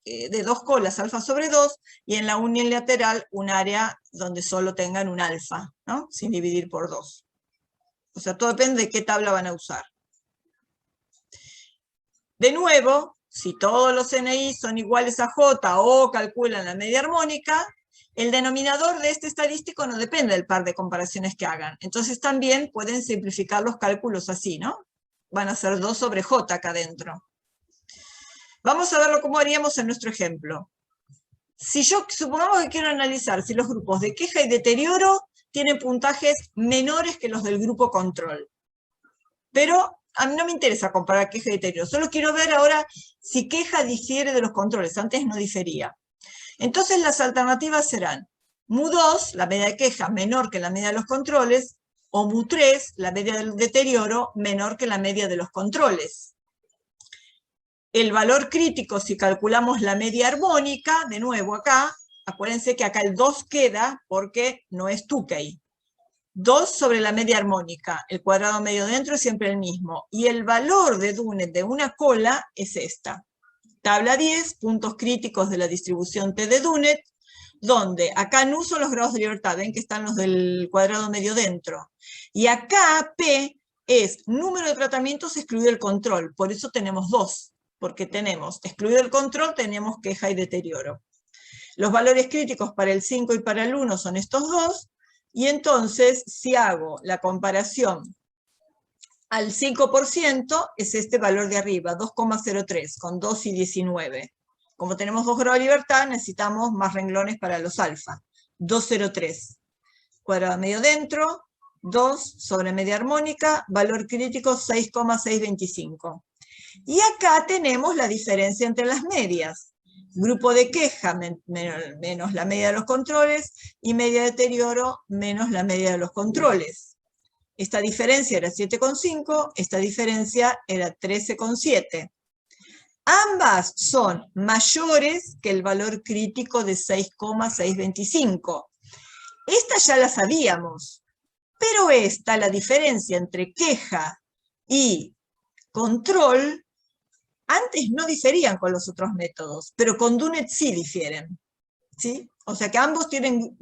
de 2 colas alfa sobre 2, y en la unilateral un área donde solo tengan un alfa, ¿no? Sin dividir por 2. O sea, todo depende de qué tabla van a usar. De nuevo, si todos los NI son iguales a J o calculan la media armónica, el denominador de este estadístico no depende del par de comparaciones que hagan. Entonces también pueden simplificar los cálculos así, ¿no? Van a ser 2 sobre J acá adentro. Vamos a verlo cómo haríamos en nuestro ejemplo. Si yo, supongamos que quiero analizar si los grupos de queja y deterioro tienen puntajes menores que los del grupo control. Pero a mí no me interesa comparar queja y deterioro, solo quiero ver ahora si queja difiere de los controles, antes no difería. Entonces las alternativas serán mu2, la media de queja menor que la media de los controles, o mu3, la media del deterioro menor que la media de los controles. El valor crítico, si calculamos la media armónica, de nuevo acá, acuérdense que acá el 2 queda porque no es Tukey. 2 sobre la media armónica, el cuadrado medio dentro es siempre el mismo. Y el valor de Dunet de una cola es esta. Tabla 10, puntos críticos de la distribución T de Dunet, donde acá no uso los grados de libertad, ven que están los del cuadrado medio dentro. Y acá P es número de tratamientos excluido el control, por eso tenemos 2. Porque tenemos excluido el control, tenemos queja y deterioro. Los valores críticos para el 5 y para el 1 son estos dos, y entonces si hago la comparación al 5%, es este valor de arriba, 2,03, con 2 y 19. Como tenemos 2 grados de libertad, necesitamos más renglones para los alfa. 2,03. Cuadrado medio dentro, 2 sobre media armónica, valor crítico 6,625. Y acá tenemos la diferencia entre las medias. Grupo de queja menos la media de los controles y media de deterioro menos la media de los controles. Esta diferencia era 7,5, esta diferencia era 13,7. Ambas son mayores que el valor crítico de 6,625. Esta ya la sabíamos, pero esta, la diferencia entre queja y control, antes no diferían con los otros métodos, pero con Dunet sí difieren, ¿sí? O sea que ambos tienen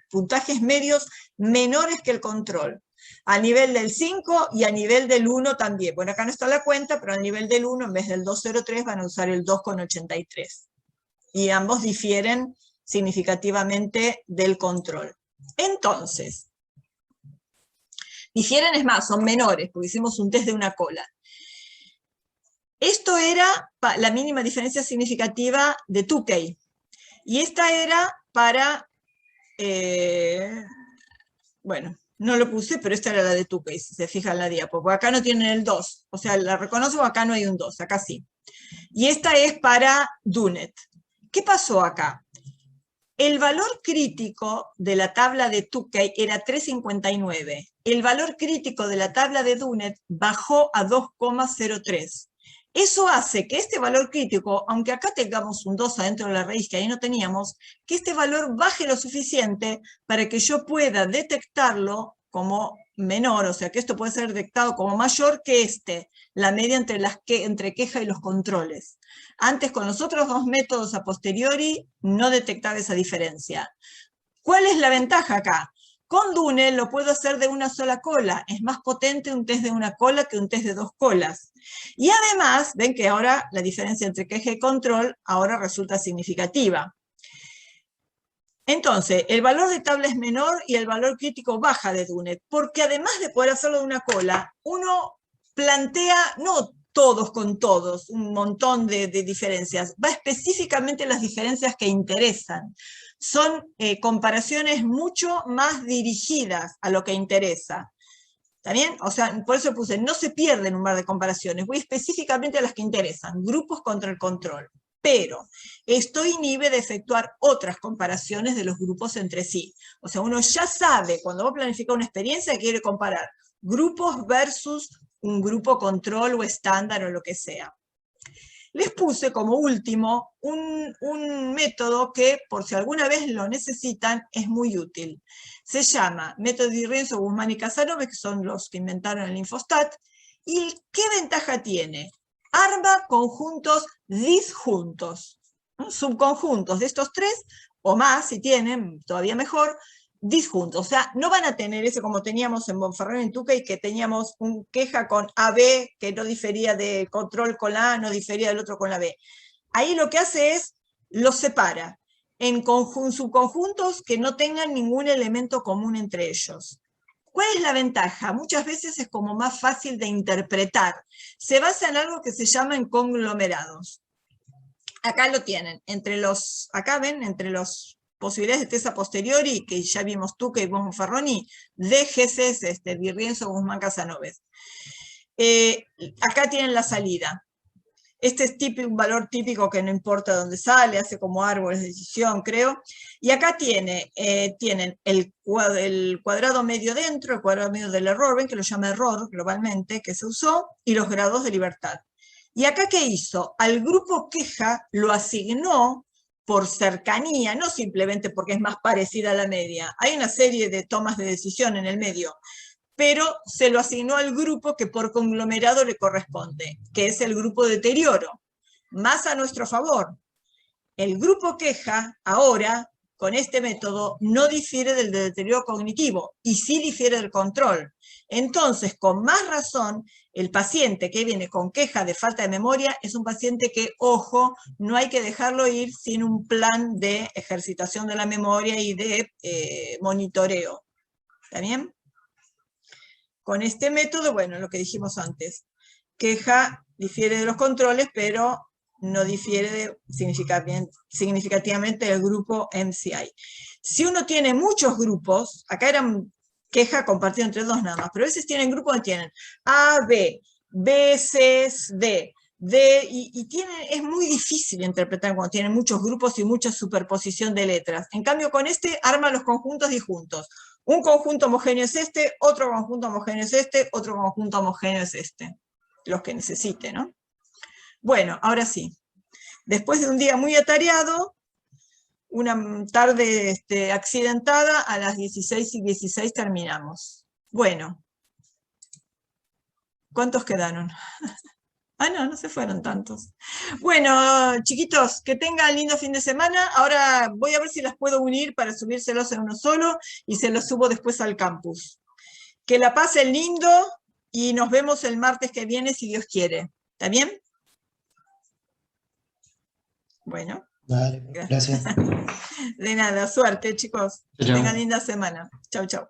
puntajes medios menores que el control, a nivel del 5 y a nivel del 1 también. Bueno, acá no está la cuenta, pero a nivel del 1, en vez del 2,03, van a usar el 2,83. Y ambos difieren significativamente del control. Entonces, difieren, es más, son menores, porque hicimos un test de una cola. Esto era la mínima diferencia significativa de Tukey. Y esta era para, bueno, no lo puse, pero esta era la de Tukey, si se fijan en la diapo, porque acá no tienen el 2. O sea, la reconozco, acá no hay un 2, acá sí. Y esta es para Dunet. ¿Qué pasó acá? El valor crítico de la tabla de Tukey era 3,59. El valor crítico de la tabla de Dunet bajó a 2,03. Eso hace que este valor crítico, aunque acá tengamos un 2 adentro de la raíz que ahí no teníamos, que este valor baje lo suficiente para que yo pueda detectarlo como menor, o sea que esto puede ser detectado como mayor que la media entre queja y los controles. Antes con los otros dos métodos a posteriori no detectaba esa diferencia. ¿Cuál es la ventaja acá? Con Dunet lo puedo hacer de una sola cola. Es más potente un test de una cola que un test de 2 colas. Y además, ven que ahora la diferencia entre queja y control ahora resulta significativa. Entonces, el valor de tabla es menor y el valor crítico baja de Dunet, porque además de poder hacerlo de una cola, uno plantea, no todos con todos, un montón de diferencias, va específicamente las diferencias que interesan. Son comparaciones mucho más dirigidas a lo que interesa. ¿Está bien? O sea, por eso puse, no se pierden un par de comparaciones, voy específicamente a las que interesan, grupos contra el control. Pero esto inhibe de efectuar otras comparaciones de los grupos entre sí. O sea, uno ya sabe, cuando va a planificar una experiencia, que quiere comparar grupos versus un grupo control o estándar o lo que sea. Les puse como último un método que, por si alguna vez lo necesitan, es muy útil. Se llama método de Rienzo, Guzmán y Casanova, que son los que inventaron el Infostat. ¿Y qué ventaja tiene? Arma conjuntos disjuntos, ¿no? Subconjuntos de estos tres, o más, si tienen, todavía mejor, disjuntos. O sea, no van a tener ese como teníamos en Bonferrón y Tucay, que teníamos un queja con AB, que no difería de control con la A, no difería del otro con la B. Ahí lo que hace es, los separa en subconjuntos que no tengan ningún elemento común entre ellos. ¿Cuál es la ventaja? Muchas veces es como más fácil de interpretar. Se basa en algo que se llama en conglomerados. Acá lo tienen, acá ven, entre los posibilidades de test a posteriori, que ya vimos Tucay y Bonferroni, de GCS, Di Rienzo, Guzmán, Casanovas. Acá tienen la salida. Este es un valor típico que no importa dónde sale, hace como árboles de decisión, creo. Y acá tienen el cuadrado medio dentro, el cuadrado medio del error, ven que lo llama error globalmente, que se usó, y los grados de libertad. ¿Y acá qué hizo? Al grupo queja lo asignó por cercanía, no simplemente porque es más parecida a la media. Hay una serie de tomas de decisión en el medio, pero se lo asignó al grupo que por conglomerado le corresponde, que es el grupo deterioro. Más a nuestro favor, el grupo queja ahora, con este método, no difiere del deterioro cognitivo, y sí difiere del control. Entonces, con más razón, el paciente que viene con queja de falta de memoria es un paciente que, ojo, no hay que dejarlo ir sin un plan de ejercitación de la memoria y de monitoreo. ¿Está bien? Con este método, bueno, lo que dijimos antes, queja difiere de los controles, pero no difiere significativamente del grupo MCI. Si uno tiene muchos grupos, acá eran queja compartida entre dos nada más, pero a veces tienen grupos que tienen A, B, B, C, D, es muy difícil interpretar cuando tienen muchos grupos y mucha superposición de letras. En cambio, con este arma los conjuntos disjuntos. Un conjunto homogéneo es este, otro conjunto homogéneo es este, otro conjunto homogéneo es este. Los que necesite, ¿no? Bueno, ahora sí. Después de un día muy atareado, una tarde accidentada, a las 16:16 terminamos. Bueno. ¿Cuántos quedaron? Ah, no se fueron tantos. Bueno, chiquitos, que tengan lindo fin de semana. Ahora voy a ver si las puedo unir para subírselos en uno solo y se los subo después al campus. Que la pasen lindo y nos vemos el martes que viene si Dios quiere. ¿Está bien? Bueno. Vale, gracias. De nada, suerte, chicos. Que tengan linda semana. Chau, chau.